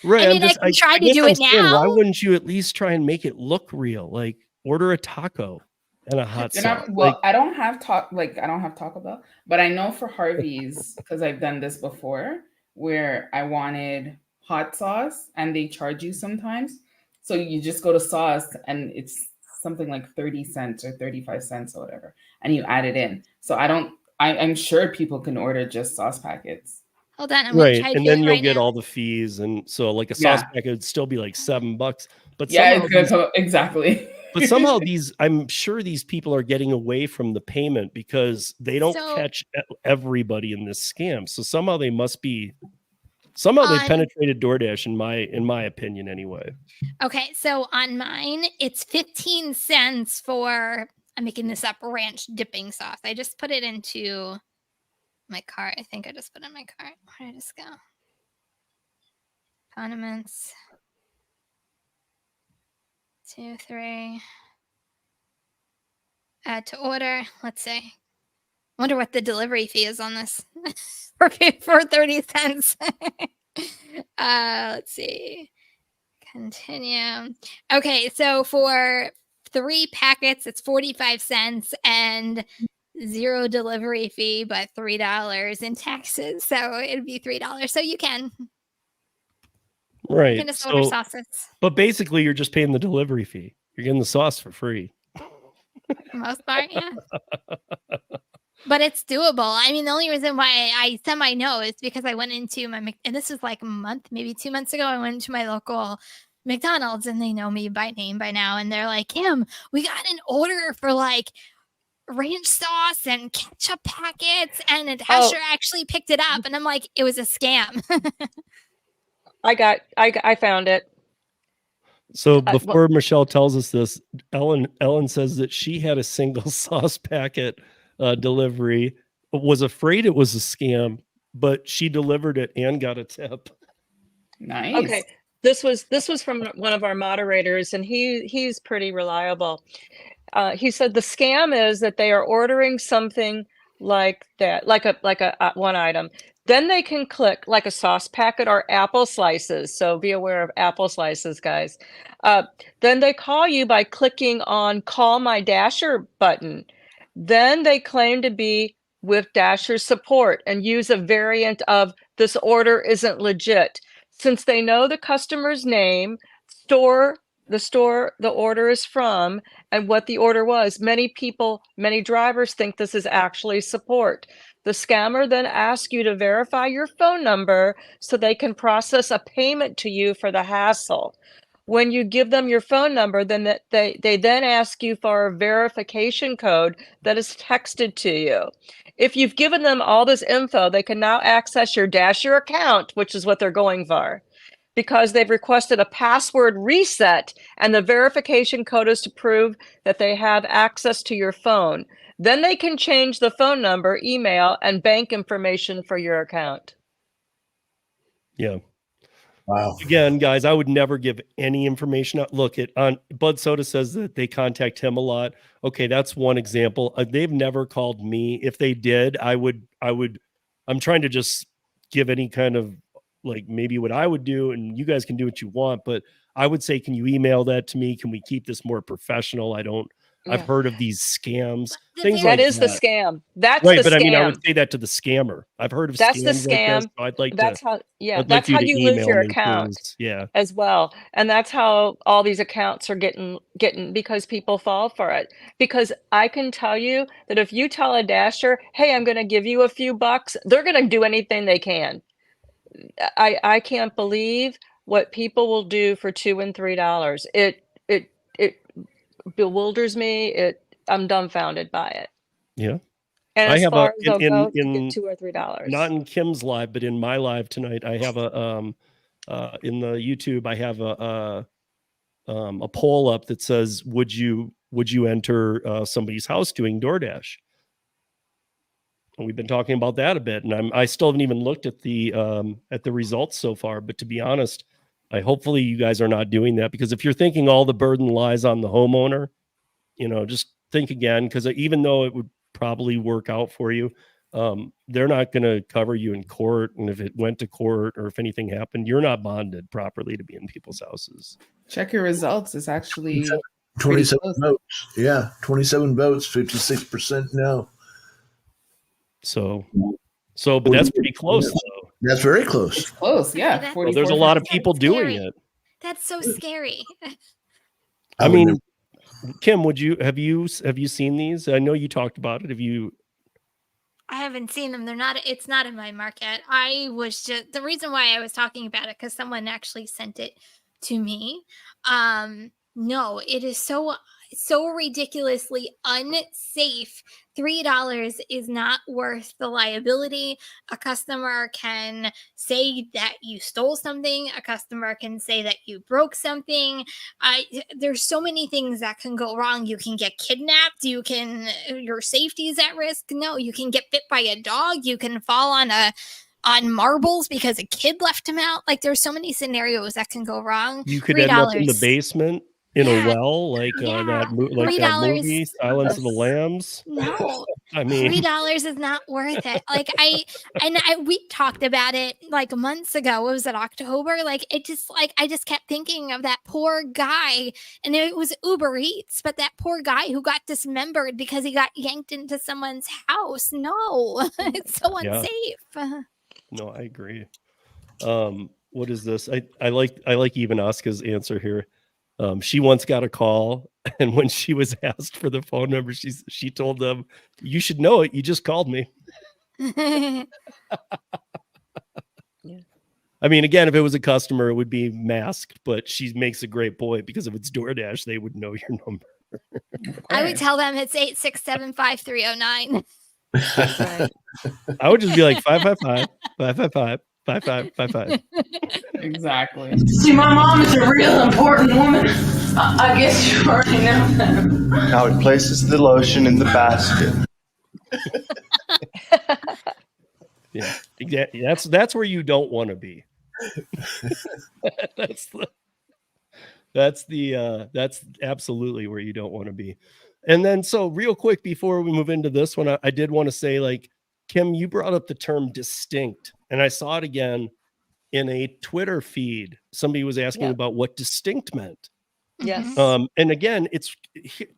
Right. I mean, I can try to do it now. Why wouldn't you at least try and make it look real? Like, order a taco and a hot sauce. Well, I don't have Taco Bell, but I know for Harvey's, because I've done this before, where I wanted hot sauce and they charge you sometimes. So you just go to sauce and it's something like 30 cents or 35 cents or whatever, and you add it in. So I'm sure people can order just sauce packets. Hold on, I'm gonna try and then you'll get all the fees, and so like a sauce packet would still be like $7. But exactly. But somehow I'm sure these people are getting away from the payment because they don't catch everybody in this scam. So somehow they penetrated DoorDash in my opinion anyway. Okay, so on mine it's 15 cents for, I'm making this up, ranch dipping sauce. I just put it into my cart. I think I just put it in my cart. Where did I just go? Condiments. 2, 3. Add to order. Let's see. Wonder what the delivery fee is on this for 30 cents. Let's see. Continue. Okay, so for 3 packets, it's 45 cents and 0 delivery fee, but $3 in taxes. So it'd be $3. So you can. Right. You can just order sauces. But basically, you're just paying the delivery fee. You're getting the sauce for free. For the most part, yeah. But it's doable. I mean, the only reason why I semi-know is because I went into and this is like a month, maybe 2 months ago, I went into my local McDonald's, and they know me by name by now. And they're like, Kim, we got an order for like ranch sauce and ketchup packets, and Asher actually picked it up. And I'm like, it was a scam. I found it. So before Michelle tells us this, Ellen says that she had a single sauce packet delivery, was afraid it was a scam, but she delivered it and got a tip. Nice. Okay, this was from one of our moderators, and he's pretty reliable. He said the scam is that they are ordering something like that, like a one item. Then they can click like a sauce packet or apple slices. So be aware of apple slices, guys. Then they call you by clicking on Call My Dasher button. Then they claim to be with Dasher support and use a variant of this order isn't legit. Since they know the customer's name, the order is from, and what the order was, many drivers think this is actually support. The scammer then asks you to verify your phone number so they can process a payment to you for the hassle. When you give them your phone number, then they then ask you for a verification code that is texted to you. If you've given them all this info, they can now access your Dasher account, which is what they're going for, because they've requested a password reset, and the verification code is to prove that they have access to your phone. Then they can change the phone number, email, and bank information for your account. Yeah. Wow. Again, guys, I would never give any information out. Look, on Bud Soda says that they contact him a lot. Okay, that's one example. They've never called me. If they did, I would. I'm trying to just give any kind of like maybe what I would do, and you guys can do what you want. But I would say, can you email that to me? Can we keep this more professional? I've Yeah. heard of these scams, The things very- like That is the that. scam. That's Right, the but I mean, I would scam. say that to the scammer. I've heard of That's the scams like this. scam. So I'd like That's to. how, yeah, I'd that's like you how to you lose email your me, account please. Yeah. as well. And that's how all these accounts are getting because people fall for it. Because I can tell you that if you tell a Dasher, hey, I'm going to give you a few bucks, they're going to do anything they can. I can't believe what people will do for $2 and $3. It bewilders me. I'm dumbfounded by it. Yeah. And I as have far a as they'll go to get in $2 or $3. not in Kim's live, but in my live tonight, I have in the YouTube, I have a poll up that says, would you enter somebody's house doing DoorDash? And we've been talking about that a bit, and I still haven't even looked at the results so far. But to be honest, hopefully you guys are not doing that, because if you're thinking all the burden lies on the homeowner, just think again, because even though it would probably work out for you, they're not going to cover you in court. And if it went to court or if anything happened, you're not bonded properly to be in people's houses. Check your results. It's actually 27 close. votes. Yeah, 27 votes, 56% no. So, but that's pretty close, though. That's very close. It's close, yeah. That's- Well, there's a lot of That's people doing scary. it. That's so scary. I would mean, never- Kim, have you seen these? I know you talked about it. Have you? I haven't seen them. It's not in my market. I was just, the reason why I was talking about it, because someone actually sent it to me. No, it is so ridiculously unsafe. $3 is not worth the liability. A customer can say that you stole something. A customer can say that you broke something. There's so many things that can go wrong. You can get kidnapped. Your safety is at risk. No, you can get bit by a dog. You can fall on marbles because a kid left him out. Like, there's so many scenarios that can go wrong. You could end up in the basement in Yeah. a well, like Yeah. that $3 movie, Silence of the Lambs. No, I mean, $3 is not worth it. Like we talked about it like months ago. What was it, October? Like, it just, like, I just kept thinking of that poor guy, and it was Uber Eats, but that poor guy who got dismembered because he got yanked into someone's house. No, it's so Yeah. unsafe. no, I agree. What is this? I like even Aska's answer here. She once got a call, and when she was asked for the phone number, she told them, "You should know it. You just called me." Yeah. I mean, again, if it was a customer, it would be masked, but she makes a great point, because if it's DoorDash, they would know your number. I would tell them it's 867-5309. Right. I would just be like 555 555 5555. Exactly. See, my mom is a real important woman. I guess you already know that. Now he places the lotion in the basket. Yeah, exactly. That's where you don't want to be. That's absolutely where you don't want to be. And then, so real quick before we move into this one, I did want to say, like, Kim, you brought up the term distinct, and I saw it again in a Twitter feed. Somebody was asking Yeah. about what distinct meant. Yes. And again, it's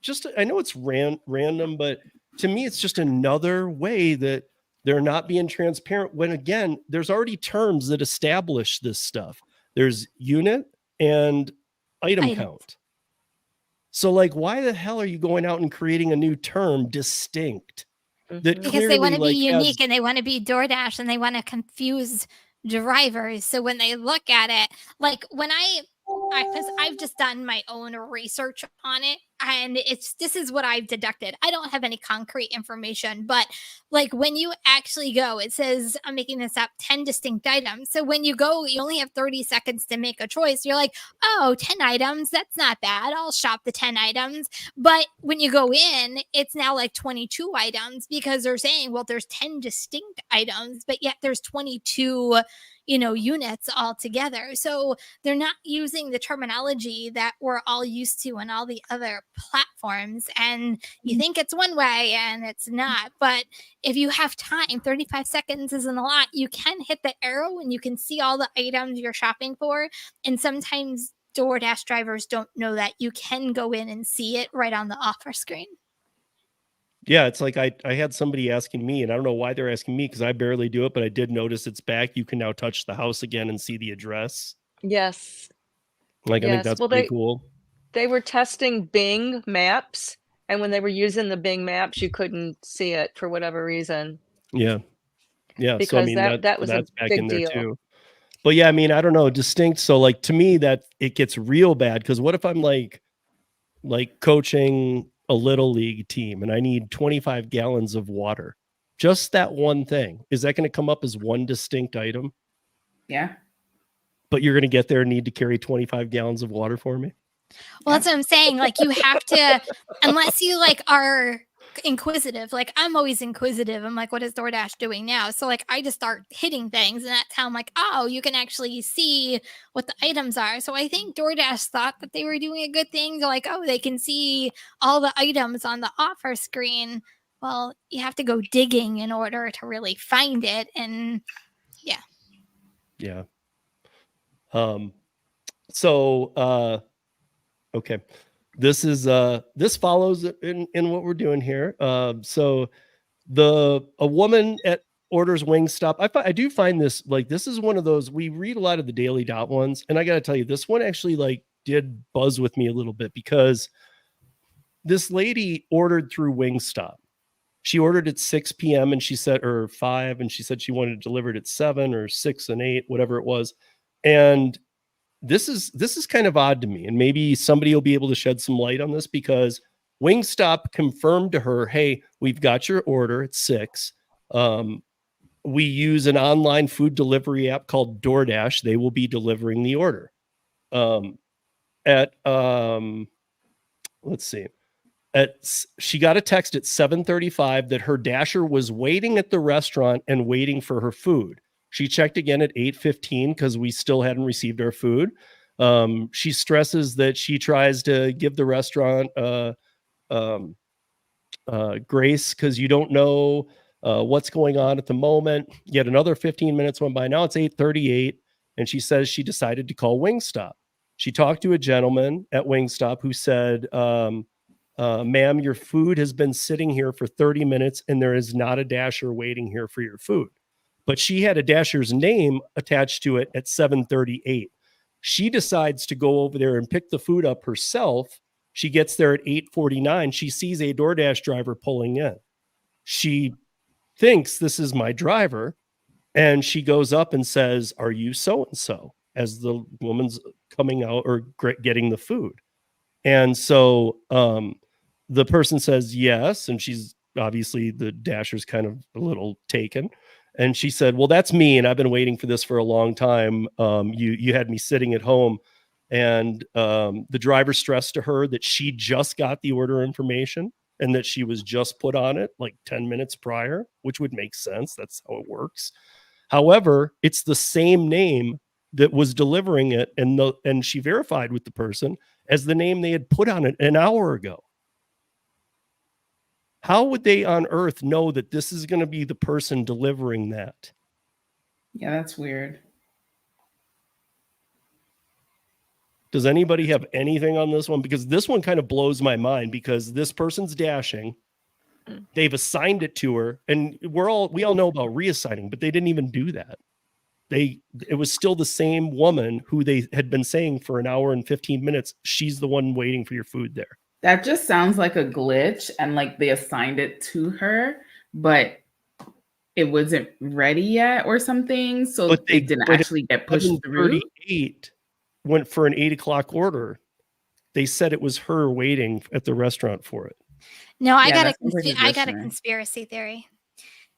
just, I know it's random, but to me, it's just another way that they're not being transparent, when, again, there's already terms that establish this stuff. There's unit and item count. So, like, why the hell are you going out and creating a new term, distinct? That Because they want to clearly, be like, unique, and they want to be DoorDash, and they want to confuse drivers. So when they look at it, like, when because I've just done my own research on it, and this is what I've deducted. I don't have any concrete information, but, like, when you actually go, it says, I'm making this up, 10 distinct items. So when you go, you only have 30 seconds to make a choice. You're like, oh, 10 items, that's not bad. I'll shop the 10 items. But when you go in, it's now like 22 items, because they're saying, well, there's 10 distinct items, but yet there's 22 units altogether. So they're not using the terminology that we're all used to on all the other platforms. And you think it's one way and it's not. But if you have time, 35 seconds isn't a lot. You can hit the arrow and you can see all the items you're shopping for. And sometimes DoorDash drivers don't know that you can go in and see it right on the offer screen. Yeah, it's like I had somebody asking me, and I don't know why they're asking me because I barely do it, but I did notice it's back. You can now touch the house again and see the address. Yes. Like, I think Yes. that's Well, pretty cool. they were testing Bing Maps, and when they were using the Bing Maps, you couldn't see it for whatever reason. Yeah. Yeah. Because so I mean that was a that's back big in there deal. too. But yeah, I mean, I don't know, distinct. So like to me, that it gets real bad because what if I'm like coaching a little league team and I need 25 gallons of water? Just that one thing. Is that going to come up as one distinct item? Yeah. But you're going to get there and need to carry 25 gallons of water for me? Well, that's what I'm saying. Like, you have to, unless you like are inquisitive. Like, I'm always inquisitive. I'm like, what is DoorDash doing now? So like, I just start hitting things, and that's how I'm like, oh, you can actually see what the items are. So I think DoorDash thought that they were doing a good thing. They're like, oh, they can see all the items on the offer screen. Well, you have to go digging in order to really find it. And yeah. Yeah. So okay. This follows in what we're doing here. So a woman orders Wingstop. I do find this, like, this is one of those, we read a lot of the Daily Dot ones, and I got to tell you, this one actually like did buzz with me a little bit because this lady ordered through Wingstop. She ordered at 6 p.m. and she said, or 5, and she said she wanted it delivered at 7 or 6 and 8, whatever it was. And this is kind of odd to me, and maybe somebody will be able to shed some light on this, because Wingstop confirmed to her, hey, we've got your order at 6. We use an online food delivery app called DoorDash. They will be delivering the order. Let's see. She got a text at 7:35 that her dasher was waiting at the restaurant and waiting for her food. She checked again at 8:15 because we still hadn't received our food. She stresses that she tries to give the restaurant grace because you don't know what's going on at the moment. Yet another 15 minutes went by. Now it's 8:38, and she says she decided to call Wingstop. She talked to a gentleman at Wingstop who said, ma'am, your food has been sitting here for 30 minutes and there is not a dasher waiting here for your food. But she had a dasher's name attached to it at 7:38. She decides to go over there and pick the food up herself. She gets there at 8:49. She sees a DoorDash driver pulling in. She thinks this is my driver, and she goes up and says, are you so-and-so, as the woman's coming out or getting the food. And so the person says yes, and she's obviously, the dasher's kind of a little taken. And she said, well, that's me, and I've been waiting for this for a long time. You had me sitting at home. And the driver stressed to her that she just got the order information and that she was just put on it like 10 minutes prior, which would make sense. That's how it works. However, it's the same name that was delivering it, and she verified with the person as the name they had put on it an hour ago. How would they on earth know that this is going to be the person delivering that? Yeah, that's weird. Does anybody have anything on this one? Because this one kind of blows my mind, because this person's dashing. They've assigned it to her, and we all know about reassigning, but they didn't even do that. It was still the same woman who they had been saying for an hour and 15 minutes, she's the one waiting for your food there. That just sounds like a glitch, and like they assigned it to her, but it wasn't ready yet or something. So it didn't actually get pushed through. 7:38 went for an 8 o'clock order. They said it was her waiting at the restaurant for it. No, I got a conspiracy theory.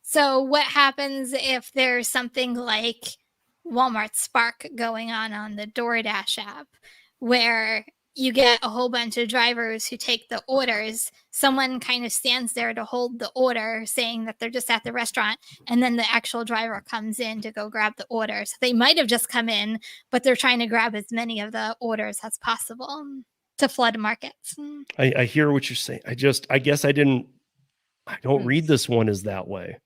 So what happens if there's something like Walmart Spark going on the DoorDash app, where you get a whole bunch of drivers who take the orders. Someone kind of stands there to hold the order, saying that they're just at the restaurant, and then the actual driver comes in to go grab the order. So they might have just come in, but they're trying to grab as many of the orders as possible to flood markets. I hear what you're saying. I guess I don't read this one as that way.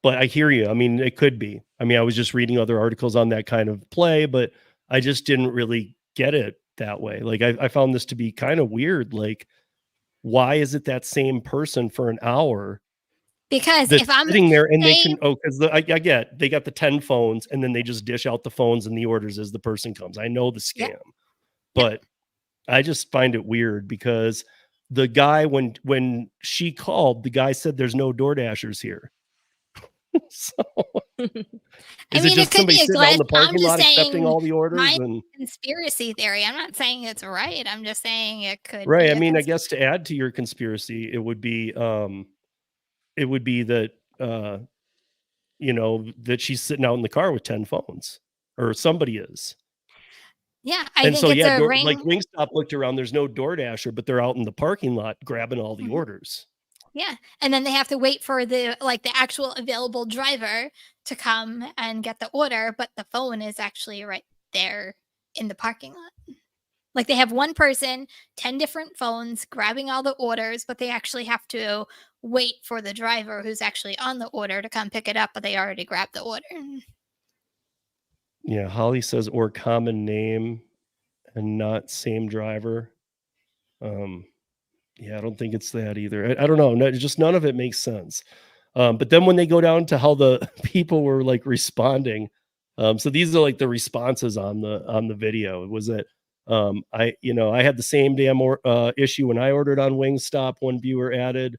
But I hear you. I mean, it could be. I mean, I was just reading other articles on that kind of play, but I just didn't really get it that way. Like I found this to be kind of weird. Like, why is it that same person for an hour? Because if I'm sitting there and they can, because I get they got the 10 phones and then they just dish out the phones and the orders as the person comes. I know the scam, but I just find it weird because the guy, when she called, the guy said there's no DoorDashers here. So is it just somebody sitting out in the parking lot accepting all the orders? And conspiracy theory. I'm not saying it's right. I'm just saying it could. Right. I mean, I guess to add to your conspiracy, it would be that that she's sitting out in the car with 10 phones, or somebody is. Yeah, I think it's a ring. Like Wingstop looked around. There's no DoorDasher, but they're out in the parking lot grabbing all the orders. Yeah, and then they have to wait for the actual available driver to come and get the order, but the phone is actually right there in the parking lot. Like they have one person, 10 different phones grabbing all the orders, but they actually have to wait for the driver who's actually on the order to come pick it up, but they already grabbed the order. Yeah, Holly says or common name and not same driver. Yeah, I don't think it's that either. I don't know. No, just none of it makes sense. But then when they go down to how the people were like responding, so these are like the responses on the video. It was that I had the same damn issue when I ordered on Wingstop. One viewer added,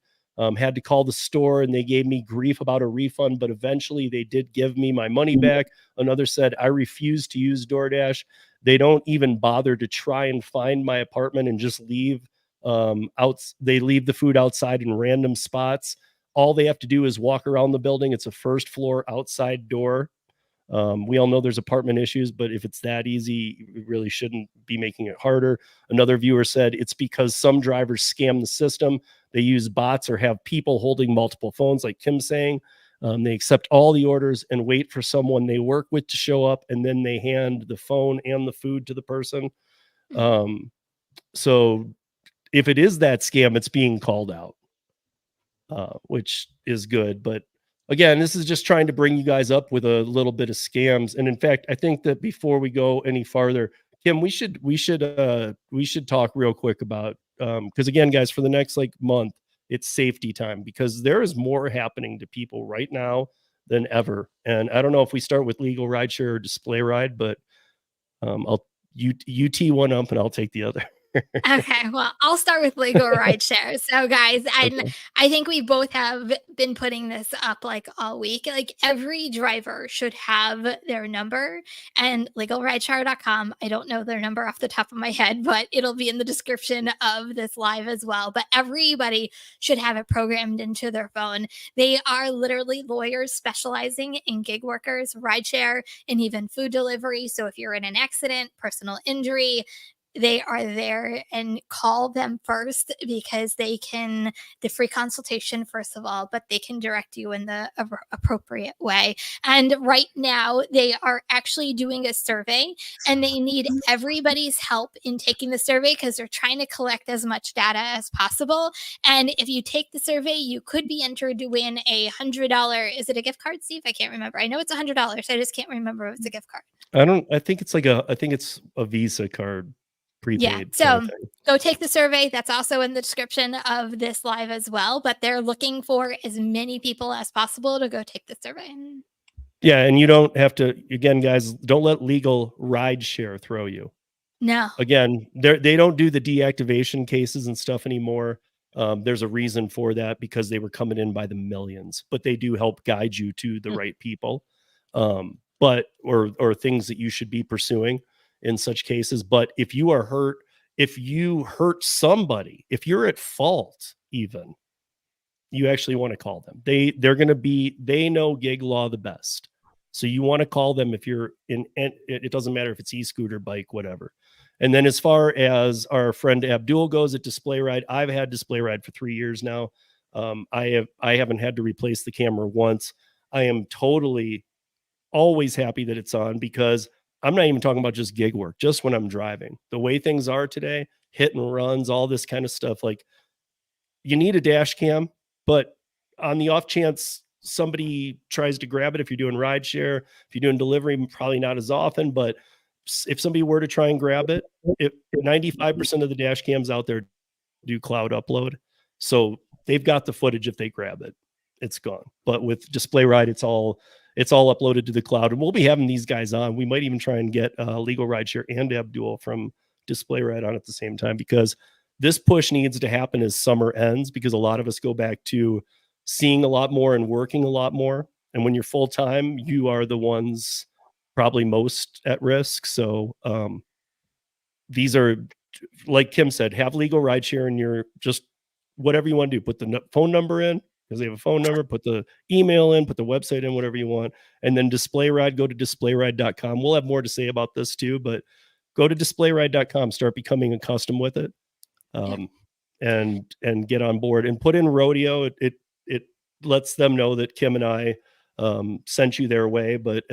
had to call the store and they gave me grief about a refund, but eventually they did give me my money back. Another said, I refuse to use DoorDash. They don't even bother to try and find my apartment and just leave. They leave the food outside in random spots. All they have to do is walk around the building. It's a first floor outside door. We all know there's apartment issues, but if it's that easy, we really shouldn't be making it harder. Another viewer said it's because some drivers scam the system. They use bots or have people holding multiple phones, like Kim's saying. They accept all the orders and wait for someone they work with to show up, and then they hand the phone and the food to the person. So if it is that scam, it's being called out, which is good. But again, this is just trying to bring you guys up with a little bit of scams. And in fact, I think that before we go any farther, Kim, we should talk real quick about because again, guys, for the next month, it's safety time because there is more happening to people right now than ever. And I don't know if we start with legal rideshare or display ride, but you tee one up and I'll take the other. Okay, well, I'll start with legal rideshare. So, guys, I think we both have been putting this up all week. Like every driver should have their number, and legalrideshare.com. I don't know their number off the top of my head, but it'll be in the description of this live as well. But everybody should have it programmed into their phone. They are literally lawyers specializing in gig workers, rideshare, and even food delivery. So if you're in an accident, personal injury, they are there, and call them first because they can, the free consultation first of all, but they can direct you in the appropriate way. And right now they are actually doing a survey and they need everybody's help in taking the survey because they're trying to collect as much data as possible. And if you take the survey, you could be entered to win $100. Is it a gift card, Steve? I can't remember. I know it's $100. I just can't remember if it's a gift card. I think it's a Visa card. Prepaid. Yeah, so go take the survey. That's also in the description of this live as well, but they're looking for as many people as possible to go take the survey. Yeah, and you don't have to, again, guys, don't let legal rideshare throw you. No. Again, they don't do the deactivation cases and stuff anymore. There's a reason for that because they were coming in by the millions, but they do help guide you to the right people, or things that you should be pursuing in such cases. But if you are hurt, if you hurt somebody, if you're at fault, even, you actually want to call them. They know gig law the best. So you want to call them if you're in, and it doesn't matter if it's e-scooter, bike, whatever. And then as far as our friend Abdul goes at Display Ride, I've had Display Ride for 3 years now. I haven't had to replace the camera once. I am totally always happy that it's on, because I'm not even talking about just gig work, just when I'm driving. The way things are today, hit and runs, all this kind of stuff, like you need a dash cam, but on the off chance somebody tries to grab it, if you're doing rideshare, if you're doing delivery, probably not as often, but if somebody were to try and grab it, if 95% of the dash cams out there do cloud upload, so they've got the footage. If they grab it, it's gone. But with Display Ride, it's all uploaded to the cloud, and we'll be having these guys on. We might even try and get Legal Rideshare and Abdul from Display Ride on at the same time, because this push needs to happen as summer ends, because a lot of us go back to seeing a lot more and working a lot more. And when you're full time, you are the ones probably most at risk. So these are, like Kim said, have Legal Rideshare in your, just whatever you want to do. Put the phone number in, because they have a phone number, put the email in, put the website in, whatever you want. And then Display Ride, go to displayride.com. We'll have more to say about this too, but go to displayride.com, start becoming accustomed with it. And get on board and put in rodeo. It lets them know that Kim and I sent you their way. But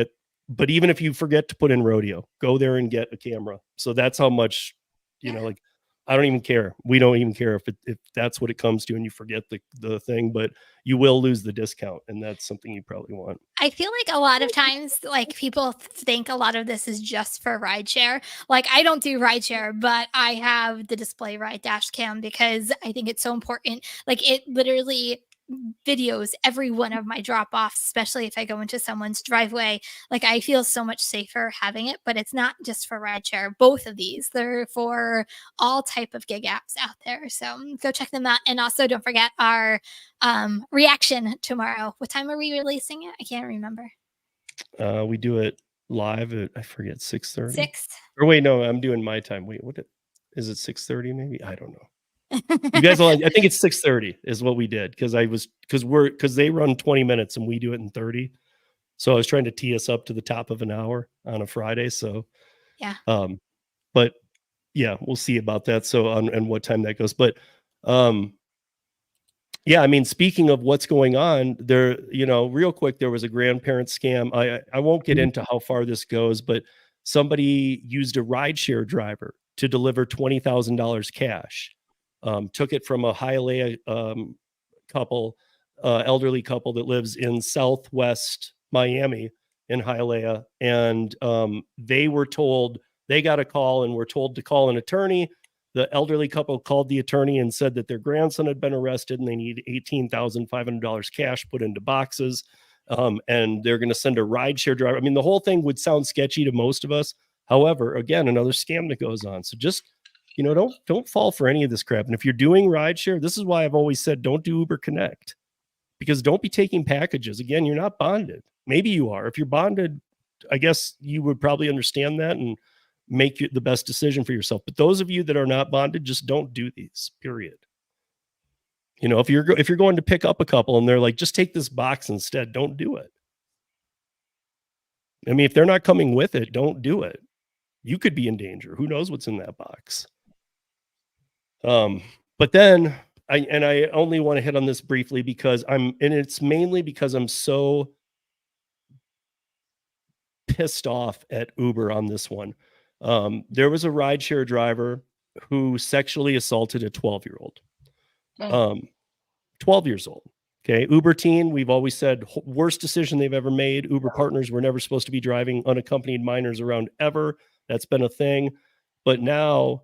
even if you forget to put in rodeo, go there and get a camera. So that's how much, like, I don't even care. We don't even care if that's what it comes to and you forget the thing, but you will lose the discount, and that's something you probably want. I feel like a lot of times, like, people think a lot of this is just for rideshare. Like, I don't do rideshare, but I have the Display Ride dash cam because I think it's so important. Like, it literally videos every one of my drop-offs, especially if I go into someone's driveway. Like, I feel so much safer having it, but it's not just for rideshare. Both of these, they're for all type of gig apps out there. So go check them out. And also don't forget our reaction tomorrow. What time are we releasing it? I can't remember. We do it live at, I forget, 6:30. 6. Or wait, no, I'm doing my time. Wait, is it 6:30 maybe? I don't know. You guys will, I think it's 6:30 is what we did, because they run 20 minutes and we do it in 30. So I was trying to tee us up to the top of an hour on a Friday. So yeah. But yeah, we'll see about that. So and what time that goes. But yeah, I mean, speaking of what's going on there, real quick, there was a grandparent scam. I won't get into how far this goes, but somebody used a rideshare driver to deliver $20,000 cash. Took it from a Hialeah couple, elderly couple that lives in Southwest Miami in Hialeah. And they were told, they got a call and were told to call an attorney. The elderly couple called the attorney and said that their grandson had been arrested and they need $18,500 cash put into boxes. And they're going to send a rideshare driver. I mean, the whole thing would sound sketchy to most of us. However, again, another scam that goes on. So just, don't fall for any of this crap. And if you're doing rideshare, this is why I've always said, don't do Uber Connect, because don't be taking packages. Again, you're not bonded. Maybe you are. If you're bonded, I guess you would probably understand that and make the best decision for yourself. But those of you that are not bonded, just don't do these, period. If you're going to pick up a couple and they're like, just take this box instead, don't do it. I mean, if they're not coming with it, don't do it. You could be in danger. Who knows what's in that box? But then I only want to hit on this briefly because it's mainly because I'm so pissed off at Uber on this one. There was a rideshare driver who sexually assaulted a 12-year-old. 12 years old. Okay. Uber teen, we've always said, worst decision they've ever made. Uber partners were never supposed to be driving unaccompanied minors around ever. That's been a thing. But now,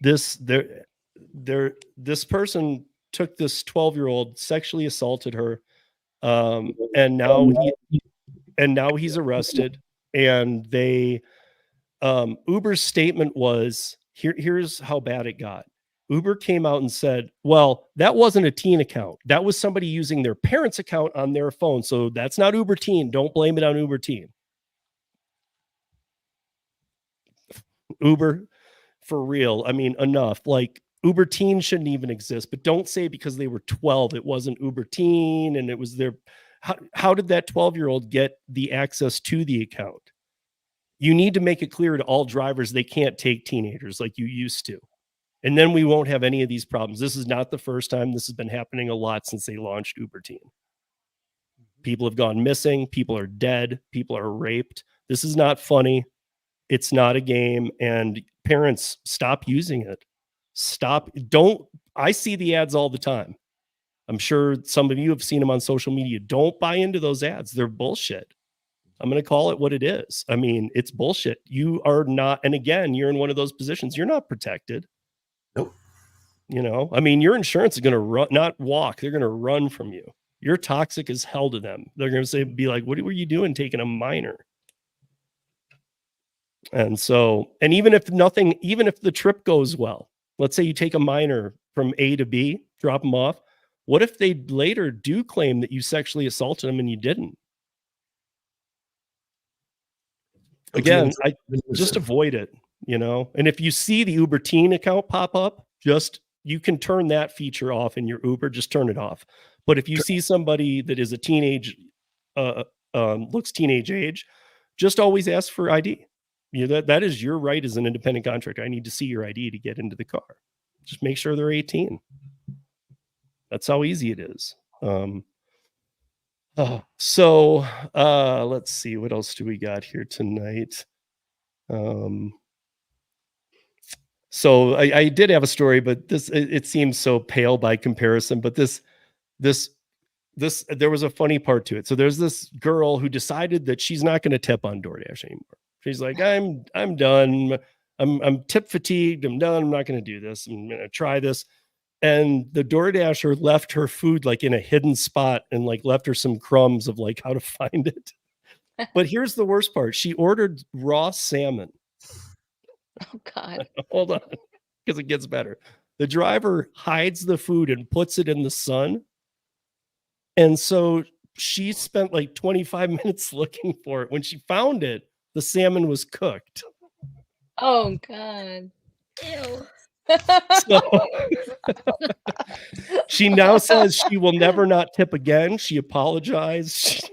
this person took this 12-year-old, sexually assaulted her, and now he's arrested. And Uber's statement was, here's how bad it got. Uber came out and said, well, that wasn't a teen account. That was somebody using their parents' account on their phone. So that's not Uber teen. Don't blame it on Uber teen. Uber, for real. I mean, enough. Like, Uber teen shouldn't even exist, but don't say because they were 12, it wasn't Uber teen and it was their, How did that 12-year-old get the access to the account? You need to make it clear to all drivers they can't take teenagers like you used to. And then we won't have any of these problems. This is not the first time. This has been happening a lot since they launched Uber Teen. People have gone missing. People are dead. People are raped. This is not funny. It's not a game. And parents, stop using it. Stop. Don't. I see the ads all the time. I'm sure some of you have seen them on social media. Don't buy into those ads. They're bullshit. I'm going to call it what it is. I mean, it's bullshit. You are not. And again, you're in one of those positions. You're not protected. Nope. You know, I mean, your insurance is going to run, not walk. They're going to run from you. You're toxic as hell to them. They're going to say, be like, what were you doing taking a minor? And so, and even if the trip goes well, let's say you take a minor from A to B, drop them off. What if they later do claim that you sexually assaulted them and you didn't? Again, I just avoid it, you know? And if you see the Uber Teen account pop up, you can turn that feature off in your Uber, just turn it off. But if you see somebody that is a teenage, looks teenage age, just always ask for ID. You know, that is your right as an independent contractor. I need to see your ID to get into the car. Just make sure they're 18. That's how easy it is. So let's see, what else do we got here tonight? So I did have a story, but it seems so pale by comparison. But this there was a funny part to it. So there's this girl who decided that she's not going to tip on DoorDash anymore. She's like, I'm done. I'm tip fatigued. I'm done. I'm not going to do this. I'm going to try this. And the DoorDasher left her food like in a hidden spot and like left her some crumbs of like how to find it. But here's the worst part. She ordered raw salmon. Oh God. Hold on, because it gets better. The driver hides the food and puts it in the sun. And so she spent like 25 minutes looking for it. When she found it, the salmon was cooked. Oh God. Ew. So she now says she will never not tip again. She apologized.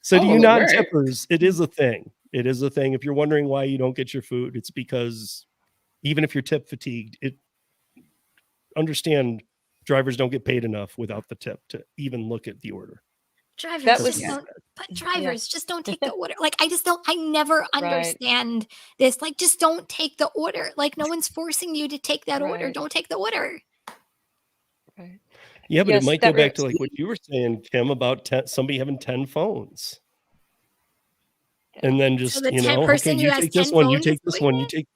So do you non-tippers? It is a thing. It is a thing. If you're wondering why you don't get your food, it's because even if you're tip fatigued, understand drivers don't get paid enough without the tip to even look at the order. Drivers just don't take the order. Like I never understand this. Like, just don't take the order. Like, no one's forcing you to take that order. Don't take the order. Right. Yeah, but it might go back to like what you were saying, Kim, about somebody having 10 phones. And then just, so you take this one, you take this one, you take.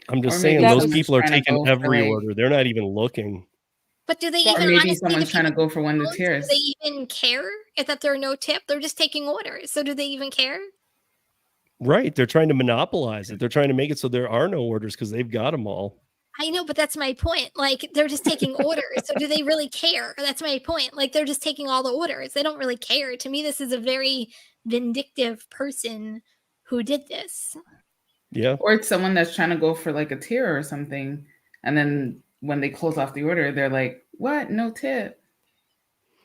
I'm just saying those people are taking every order. They're not even looking. But do they even? Or maybe someone's trying to go for one of the tiers. Do they even care if that there are no tip? They're just taking orders. So do they even care? Right. They're trying to monopolize it. They're trying to make it so there are no orders because they've got them all. I know, but that's my point. Like, they're just taking orders. So do they really care? That's my point. Like, they're just taking all the orders. They don't really care. To me, this is a very vindictive person who did this. Yeah. Or it's someone that's trying to go for like a tier or something. And then when they close off the order, they're like, what? No tip.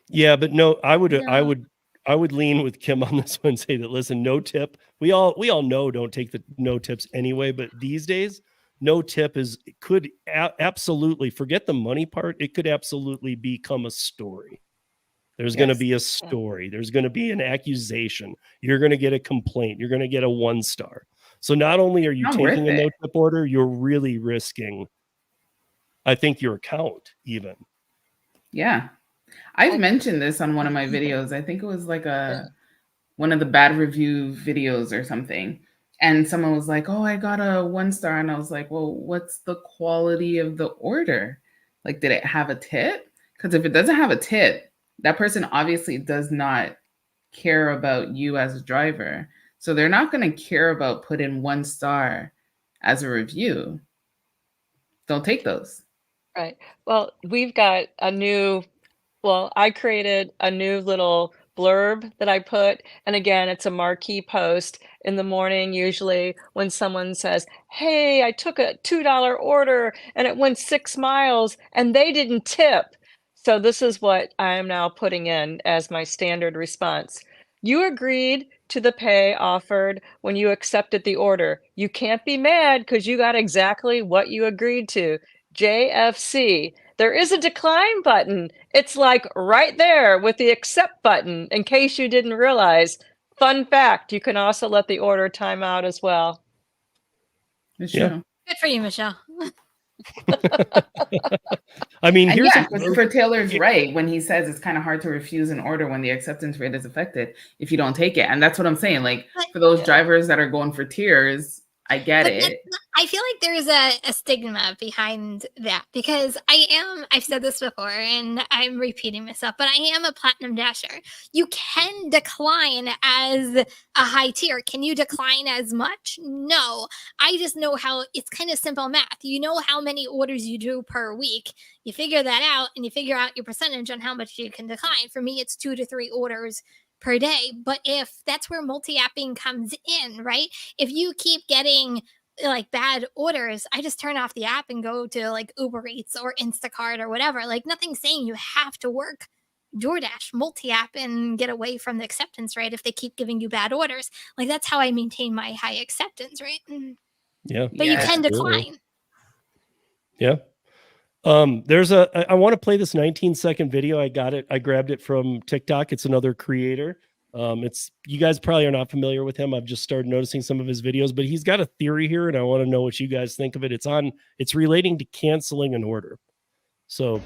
Yeah, but no, I would lean with Kim on this one and say that, listen, no tip. We all know don't take the no tips anyway, but these days, no tip could absolutely, forget the money part. It could absolutely become a story. There's going to be a story. There's going to be an accusation. You're going to get a complaint. You're going to get a 1-star. So not only are you taking a no tip order, you're really risking, I think, your account even. Yeah. I've mentioned this on one of my videos. I think it was like one of the bad review videos or something. And someone was like, oh, I got a 1-star. And I was like, well, what's the quality of the order? Like, did it have a tip? Because if it doesn't have a tip, that person obviously does not care about you as a driver. So they're not going to care about putting 1 star as a review. Don't take those. Right. Well, we've got I created a new little blurb that I put. And again, it's a marquee post in the morning, usually when someone says, hey, I took a $2 order and it went 6 miles and they didn't tip. So this is what I am now putting in as my standard response. You agreed to the pay offered when you accepted the order. You can't be mad because you got exactly what you agreed to. JFC. There is a decline button. It's like right there with the accept button in case you didn't realize. Fun fact, you can also let the order time out as well. It's Yeah. true. Good for you, Michelle. I mean, And here's yeah, Christopher Taylor's right when he says it's kind of hard to refuse an order when the acceptance rate is affected if you don't take it. And that's what I'm saying. Like for those drivers that are going for tiers, I get it. I feel like there's a stigma behind that because I've said this before and I'm repeating myself, but I am a platinum dasher. You can decline as a high tier. Can you decline as much? No. I just know how it's kind of simple math. You know how many orders you do per week. You figure that out and you figure out your percentage on how much you can decline. For me, it's 2 to 3 orders per day. But if that's where multi-apping comes in, right? If you keep getting like bad orders, I just turn off the app and go to like Uber Eats or Instacart or whatever. Like nothing's saying you have to work DoorDash, multi-app, and get away from the acceptance rate if they keep giving you bad orders. Like that's how I maintain my high acceptance rate. Yeah. But you can decline. Yeah. I want to play this 19-second video. I grabbed it from TikTok. It's another creator. You guys probably are not familiar with him. I've just started noticing some of his videos, but he's got a theory here and I want to know what you guys think of it. It's relating to canceling an order. So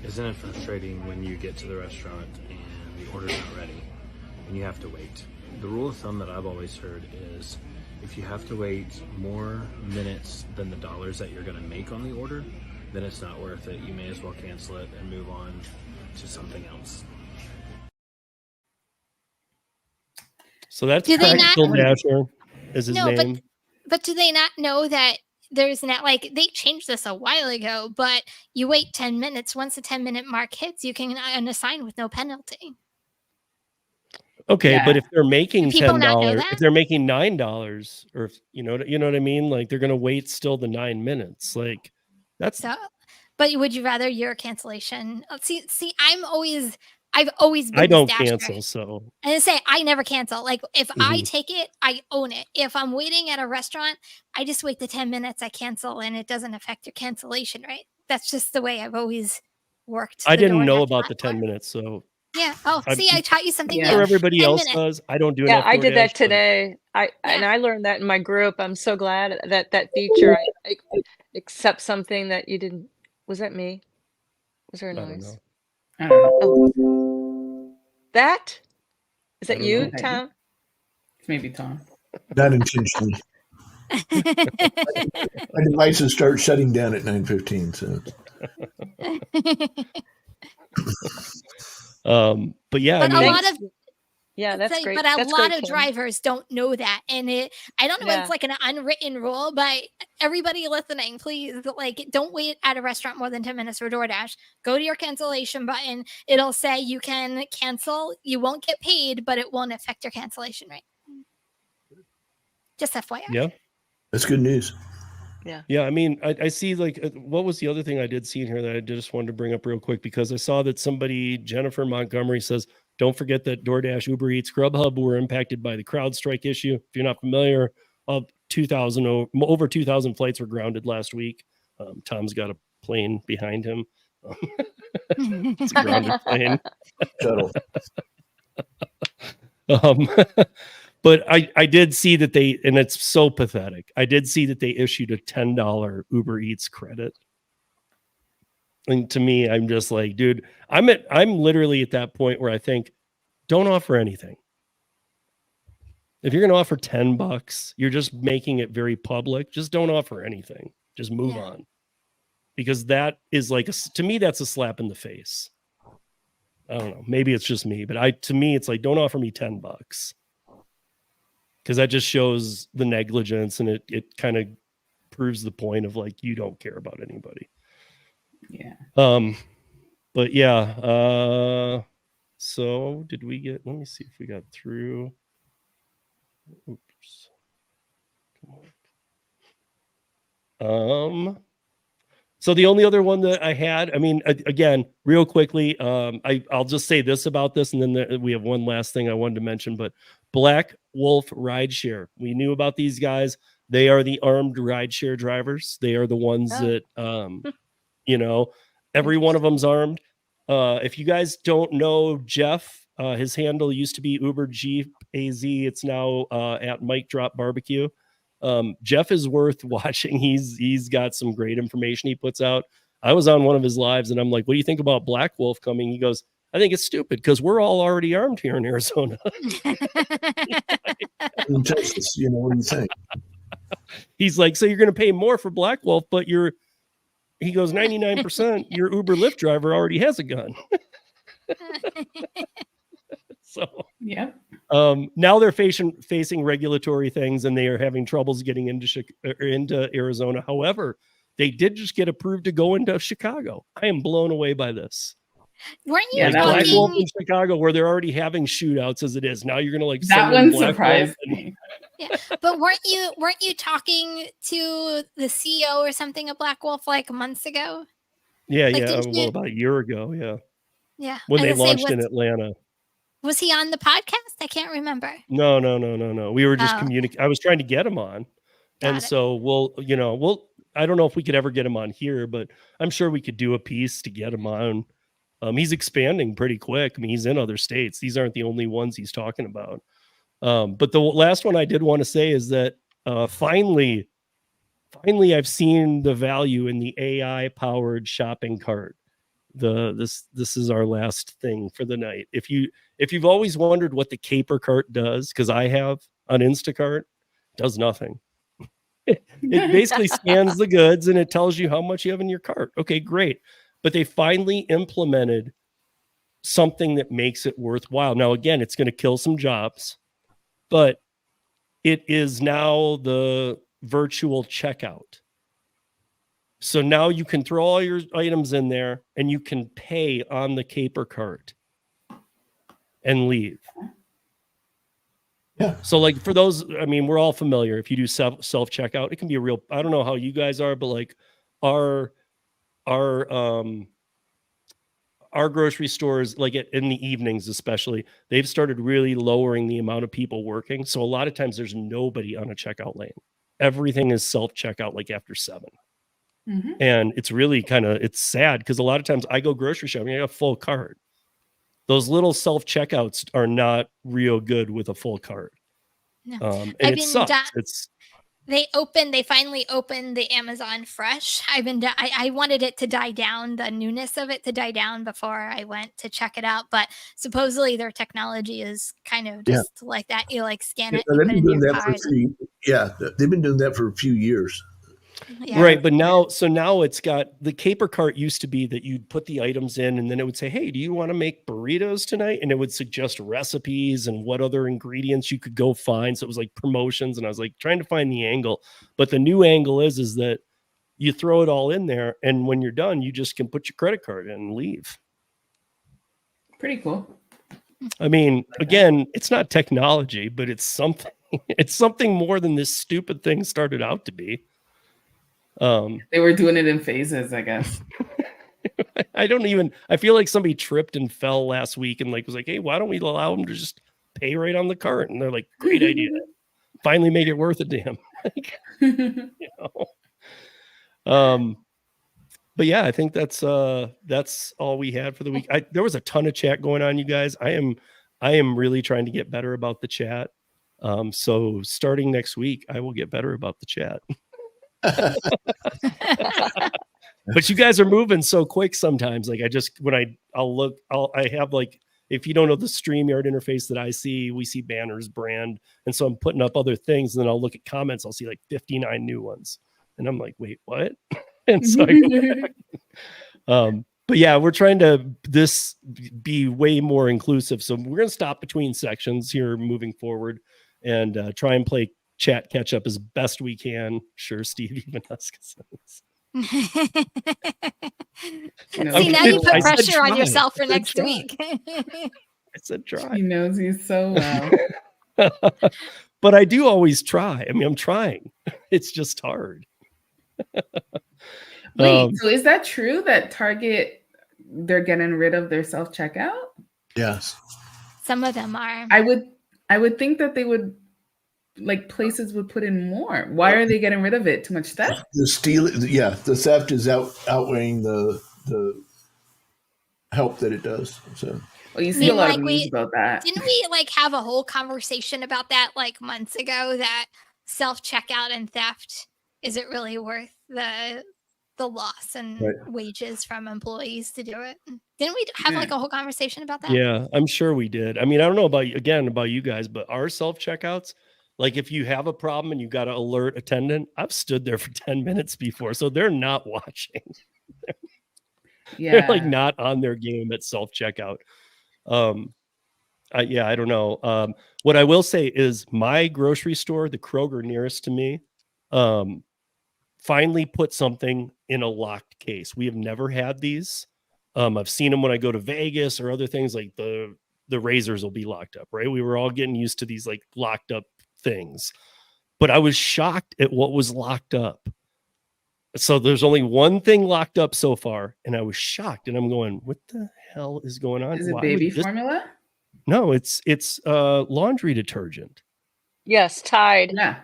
isn't it frustrating when you get to the restaurant and the order's not ready and you have to wait? The rule of thumb that I've always heard is if you have to wait more minutes than the dollars that you're going to make on the order, then it's not worth it. You may as well cancel it and move on to something else. So that's Practical Dasher is his name. But do they not know that there's not like they changed this a while ago, but you wait 10 minutes. Once the 10-minute mark hits, you can unassign with no penalty. Okay, but if they're making $10, if they're making $9, or if, you know what I mean? Like they're gonna wait still the 9 minutes. Like that's so. But would you rather your cancellation? See, I've always been. I don't cancel, so and say I never cancel. Like if I take it, I own it. If I'm waiting at a restaurant, I just wait the 10 minutes. I cancel, and it doesn't affect your cancellation, right? That's just the way I've always worked. I didn't know about the 10 minutes, so yeah. Oh, see, I taught you something. Or everybody else does. I don't do it. Yeah, I did that today. And I learned that in my group. I'm so glad that feature. I accept something that you didn't. Was that me? Was there a noise? I don't know. Oh. That? Is that you, know. Tom? Maybe Tom. Not intentionally. My devices start shutting down at 9:15. So. But yeah, but I mean, a lot of that's great. But a lot of drivers don't know that, and I don't know if it's like an unwritten rule, but everybody listening, please, like, don't wait at a restaurant more than 10 minutes for DoorDash. Go to your cancellation button. It'll say you can cancel. You won't get paid, but it won't affect your cancellation rate. Just FYI. Yeah, that's good news. Yeah. I mean, I see like what was the other thing I did see in here that I just wanted to bring up real quick because I saw that Jennifer Montgomery says, don't forget that DoorDash, Uber Eats, Grubhub were impacted by the CrowdStrike issue. If you're not familiar, over 2,000 flights were grounded last week. Tom's got a plane behind him. It's a grounded plane. Shuttle. But I did see that and it's so pathetic. I did see that they issued a $10 Uber Eats credit. And to me, I'm just like, dude, I'm literally at that point where I think, don't offer anything. If you're going to offer $10, you're just making it very public. Just don't offer anything. Just move on. Because that is like, to me, that's a slap in the face. I don't know. Maybe it's just me, but to me, it's like, don't offer me $10. Because that just shows the negligence and it kind of proves the point of like, you don't care about anybody. Yeah. But yeah. So let me see if we got through. Oops. So the only other one that I had, I mean, again, real quickly, I'll just say this about this, and then we have one last thing I wanted to mention, but Black Wolf Rideshare. We knew about these guys. They are the armed rideshare drivers. They are the ones that, you know, every one of them's armed. If you guys don't know Jeff, his handle used to be Uber Jeep AZ. It's now at Mike Drop Barbecue. Jeff is worth watching. He's got some great information he puts out. I was on one of his lives and I'm like, what do you think about Black Wolf coming? He goes, I think it's stupid because we're all already armed here in Arizona. In Texas, you know what I'm saying? He's like, so you're going to pay more for Black Wolf, but he goes, 99% your Uber Lyft driver already has a gun. So yeah. Now they're facing regulatory things and they are having troubles getting into Arizona. However, they did just get approved to go into Chicago. I am blown away by this. Weren't you Like talking... Black Wolf in Chicago, where they're already having shootouts as it is. Now you're gonna like that one surprised me. Yeah, but weren't you talking to the CEO or something of Black Wolf like months ago? Yeah, like, yeah. Well, about a year ago, yeah. Yeah. When they launched in Atlanta. Was he on the podcast? I can't remember. No. We were just communicating. I was trying to get him on. So I don't know if we could ever get him on here, but I'm sure we could do a piece to get him on. He's expanding pretty quick. I mean, he's in other states. These aren't the only ones he's talking about. But the last one I did want to say is that finally I've seen the value in the AI powered shopping cart. This is our last thing for the night. If you've always wondered what the caper cart does, because I have on Instacart, it does nothing. It basically scans the goods and it tells you how much you have in your cart. Okay, great. But they finally implemented something that makes it worthwhile. Now, again, it's going to kill some jobs, but it is now the virtual checkout. So now you can throw all your items in there and you can pay on the caper cart and leave. Yeah. So like for those, I mean, we're all familiar. If you do self-checkout, it can be a real, I don't know how you guys are, but like our grocery stores, like in the evenings, especially, they've started really lowering the amount of people working. So a lot of times there's nobody on a checkout lane. Everything is self-checkout like after 7. Mm-hmm. And it's really it's sad because a lot of times I go grocery shopping, I got a full cart. Those little self-checkouts are not real good with a full cart. No. And it sucks. They finally opened the Amazon Fresh. I wanted it to die down, the newness of it to die down before I went to check it out. But supposedly their technology is kind of just like that. You like scan it. They've been doing that they've been doing that for a few years. Yeah. Right. But now it's got the caper cart used to be that you'd put the items in and then it would say, hey, do you want to make burritos tonight? And it would suggest recipes and what other ingredients you could go find. So it was like promotions. And I was like trying to find the angle. But the new angle is that you throw it all in there. And when you're done, you just can put your credit card in and leave. Pretty cool. I mean, again, it's not technology, but it's something. It's something more than this stupid thing started out to be. They were doing it in phases, I guess. I feel like somebody tripped and fell last week and was like, hey, why don't we allow them to just pay right on the cart? And they're like, great idea. Finally make it worth it to him. But yeah, I think that's all we had for the week. There was a ton of chat going on, you guys. I am really trying to get better about the chat. So starting next week, I will get better about the chat. But you guys are moving so quick sometimes. Like I have like, if you don't know the StreamYard interface that I see, we see banners, brand. And so I'm putting up other things and then I'll look at comments. I'll see like 59 new ones. And I'm like, wait, what? And so I go back. But yeah, we're trying to be way more inclusive. So we're going to stop between sections here moving forward and try and play chat catch up as best we can. Sure, Steve even says. See, now you put pressure on yourself for next week. I said try. He knows you so well. But I do always try. I mean, I'm trying. It's just hard. Wait, so is that true that Target, they're getting rid of their self-checkout? Yes. Some of them are. I would think that they would, like, places would put in more. Why are they getting rid of it? Too much theft? The theft is outweighing the help that it does. So well, you see a lot of news about that. Didn't we like have a whole conversation about that like months ago, that self-checkout and theft isn't really worth the loss and wages from employees to do it? Didn't we have like a whole conversation about that? Yeah, I'm sure we did. I mean, I don't know about you guys, but our self-checkouts, like if you have a problem and you got to alert attendant, I've stood there for 10 minutes before, so they're not watching. They're like not on their game at self-checkout. I don't know. What I will say is my grocery store, the Kroger nearest to me, finally put something in a locked case. We have never had these. I've seen them when I go to Vegas or other things, like the razors will be locked up, right? We were all getting used to these like locked up things, but I was shocked at what was locked up. So there's only one thing locked up so far, and I was shocked, and I'm going, what the hell is going on? Is it baby formula? No, it's laundry detergent. Yes, Tide. Yeah.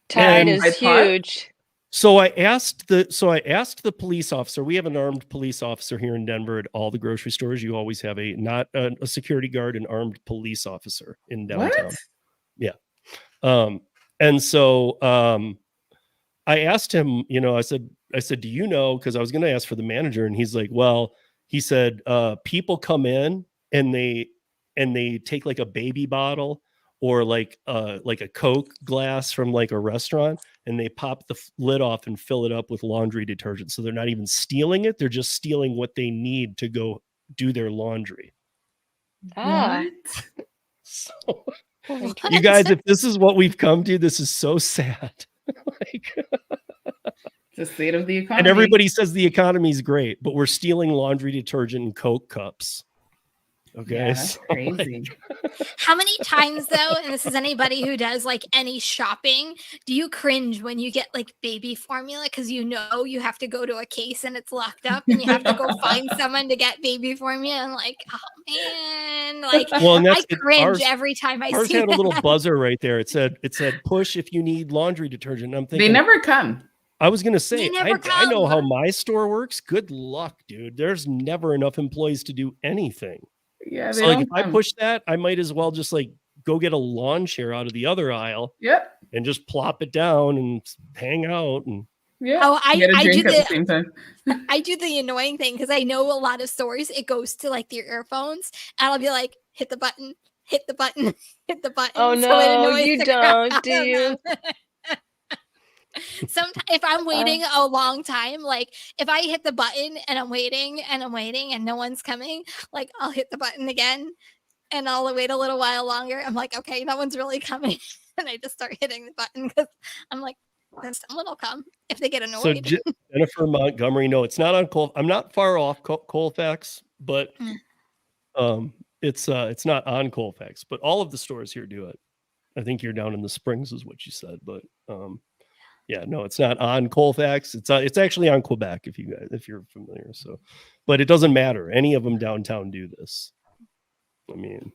Tide is huge. So I asked the police officer. We have an armed police officer here in Denver at all the grocery stores. You always have not a security guard, an armed police officer in downtown. What? Yeah. And so I asked him, I said, do you know? Because I was going to ask for the manager, and he's like, well, he said, people come in and they take like a baby bottle or like a Coke glass from like a restaurant, and they pop the lid off and fill it up with laundry detergent. So they're not even stealing it. They're just stealing what they need to go do their laundry. What? So, you guys, if this is what we've come to, this is so sad. Like, the state of the economy. And everybody says the economy is great, but we're stealing laundry detergent and Coke cups. Okay, yeah, that's crazy. How many times though, and this is anybody who does like any shopping, do you cringe when you get like baby formula because you know you have to go to a case and it's locked up and you have to go find someone to get baby formula, and like, oh man, like I cringe every time I see ours had that. a little buzzer right there. It said push if you need laundry detergent. And I'm thinking they never come. I was gonna say I know how my store works. Good luck, dude. There's never enough employees to do anything. Yeah, so like if I push that, I might as well just like go get a lawn chair out of the other aisle. Yep. And just plop it down and hang out. And I do the annoying thing because I know a lot of stores it goes to like their earphones, and I'll be like, hit the button, hit the button, hit the button. Oh no, you don't, do you? Sometimes if I'm waiting a long time, like if I hit the button and I'm waiting and no one's coming, like I'll hit the button again and I'll wait a little while longer. I'm like, okay, no one's really coming. And I just start hitting the button because I'm like, then someone will come if they get annoyed. So Jennifer Montgomery, no, it's not on I'm not far off Colfax, but it's not on Colfax, but all of the stores here do it. I think you're down in the Springs is what you said, but yeah, no, it's not on Colfax. It's actually on Quebec if you're familiar. So, but it doesn't matter. Any of them downtown do this. I mean,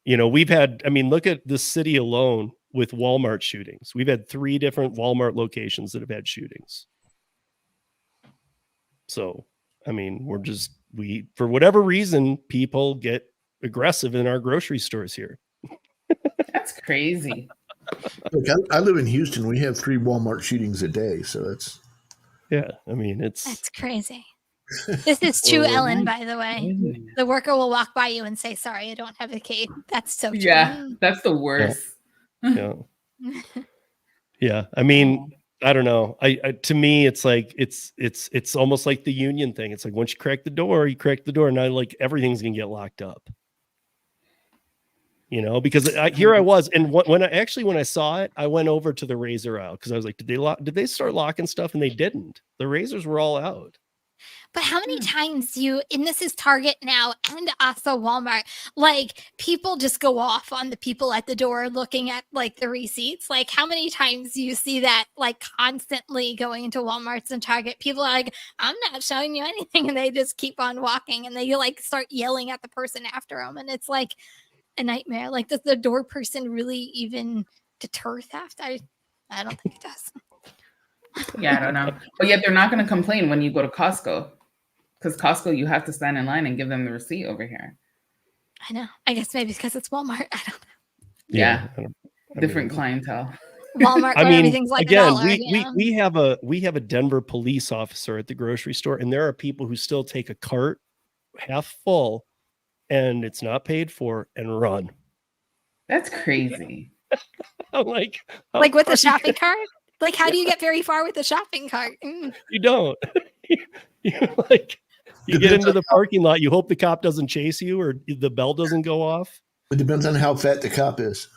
look at the city alone with Walmart shootings. We've had 3 different Walmart locations that have had shootings. So, I mean, for whatever reason, people get aggressive in our grocery stores here. That's crazy. Look, I live in Houston. We have 3 Walmart shootings a day, so that's that's crazy. This is true, Ellen. By the way, the worker will walk by you and say, "Sorry, I don't have a key." That's so true. Yeah, that's the worst. Yeah. Yeah. I mean, I don't know. To me, it's like it's almost like the union thing. It's like once you crack the door, and now like everything's gonna get locked up. Because here I was, and when I saw it, I went over to the razor aisle because I was like, did they start locking stuff? And they didn't. The razors were all out. But how many times and this is Target now and also Walmart, like people just go off on the people at the door looking at like the receipts. Like how many times do you see that like constantly going into Walmarts and Target? People are like, I'm not showing you anything. And they just keep on walking and they like start yelling at the person after them. And it's like a nightmare. Like does the door person really even deter theft? I don't think it does. Yeah, I don't know. But yet they're not going to complain when you go to Costco. Because Costco, you have to stand in line and give them the receipt over here. I know. I guess maybe because it's Walmart. I don't know. Yeah. Different clientele. Walmart, where everything's like again, $1. we have a Denver police officer at the grocery store, and there are people who still take a cart half full, and it's not paid for, and run. That's crazy. I'm like with the shopping cart. Like, how do you get very far with the shopping cart? You don't. You get into the parking lot, you hope the cop doesn't chase you or the bell doesn't go off. It depends on how fat the cop is.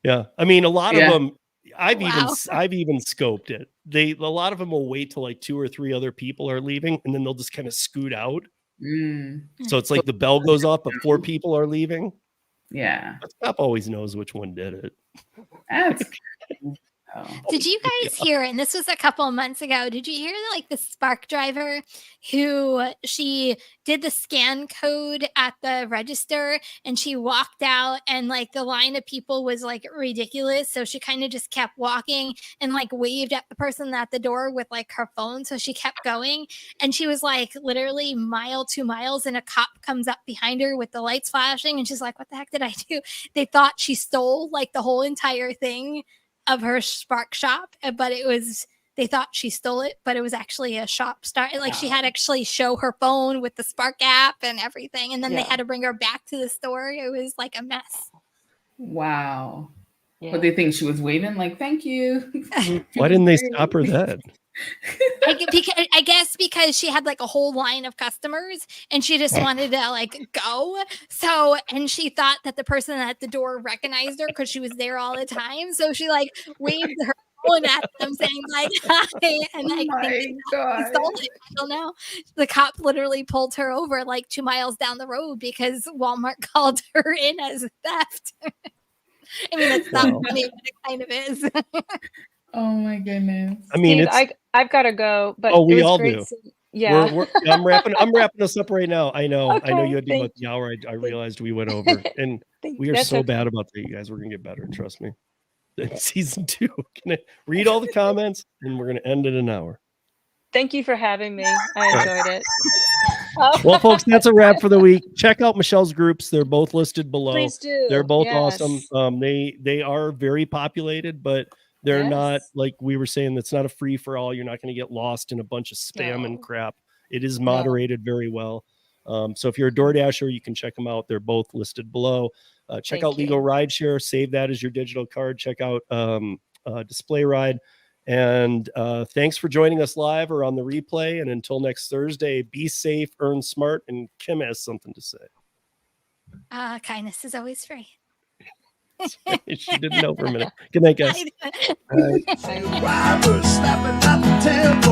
Yeah. I mean, a lot of them, I've even scoped it. A lot of them will wait till like 2 or 3 other people are leaving and then they'll just kind of scoot out. So it's like the bell goes off, but 4 people are leaving. Yeah. The cop always knows which one did it. That's Did you guys hear, and this was a couple of months ago, did you hear that like the Spark driver who she did the scan code at the register and she walked out and like the line of people was like ridiculous. So she kind of just kept walking and like waved at the person at the door with like her phone. So she kept going and she was like literally 2 miles and a cop comes up behind her with the lights flashing. And she's like, what the heck did I do? They thought she stole like the whole entire thing of her Spark shop, but they thought she stole it, but it was actually a shop start. Like she had actually show her phone with the Spark app and everything. And then they had to bring her back to the store. It was like a mess. Wow. Yeah. But they think she was waving like, thank you. Why didn't they stop her then? I guess because she had like a whole line of customers and she just wanted to like go. So, and she thought that the person at the door recognized her because she was there all the time. So she like waved her phone at them saying like, hi. And I think I don't know. The cop literally pulled her over like 2 miles down the road because Walmart called her in as theft. I mean, it's not funny, but it kind of is. Oh my goodness! I mean, Steve, I've got to go, but we all do. Yeah, I'm wrapping us up right now. I know, okay, I know you had to about the hour. I realized we went over, and we are so bad about that, you guys. We're gonna get better, trust me. Season 2. Can I read all the comments, and we're gonna end in an hour. Thank you for having me. I enjoyed it. Well, folks, that's a wrap for the week. Check out Michelle's groups. They're both listed below. Please do. They're both awesome. They are very populated, but they're not, like we were saying, that's not a free for all. You're not going to get lost in a bunch of spam and crap. It is moderated very well. So if you're a DoorDasher, you can check them out. They're both listed below. Check out Legal Rideshare. Save that as your digital card. Check out Display Ride. And thanks for joining us live or on the replay. And until next Thursday, be safe, earn smart, and Kim has something to say. Kindness is always free. She didn't know for a minute. Good night, guys. Right. Snapping at the tempo.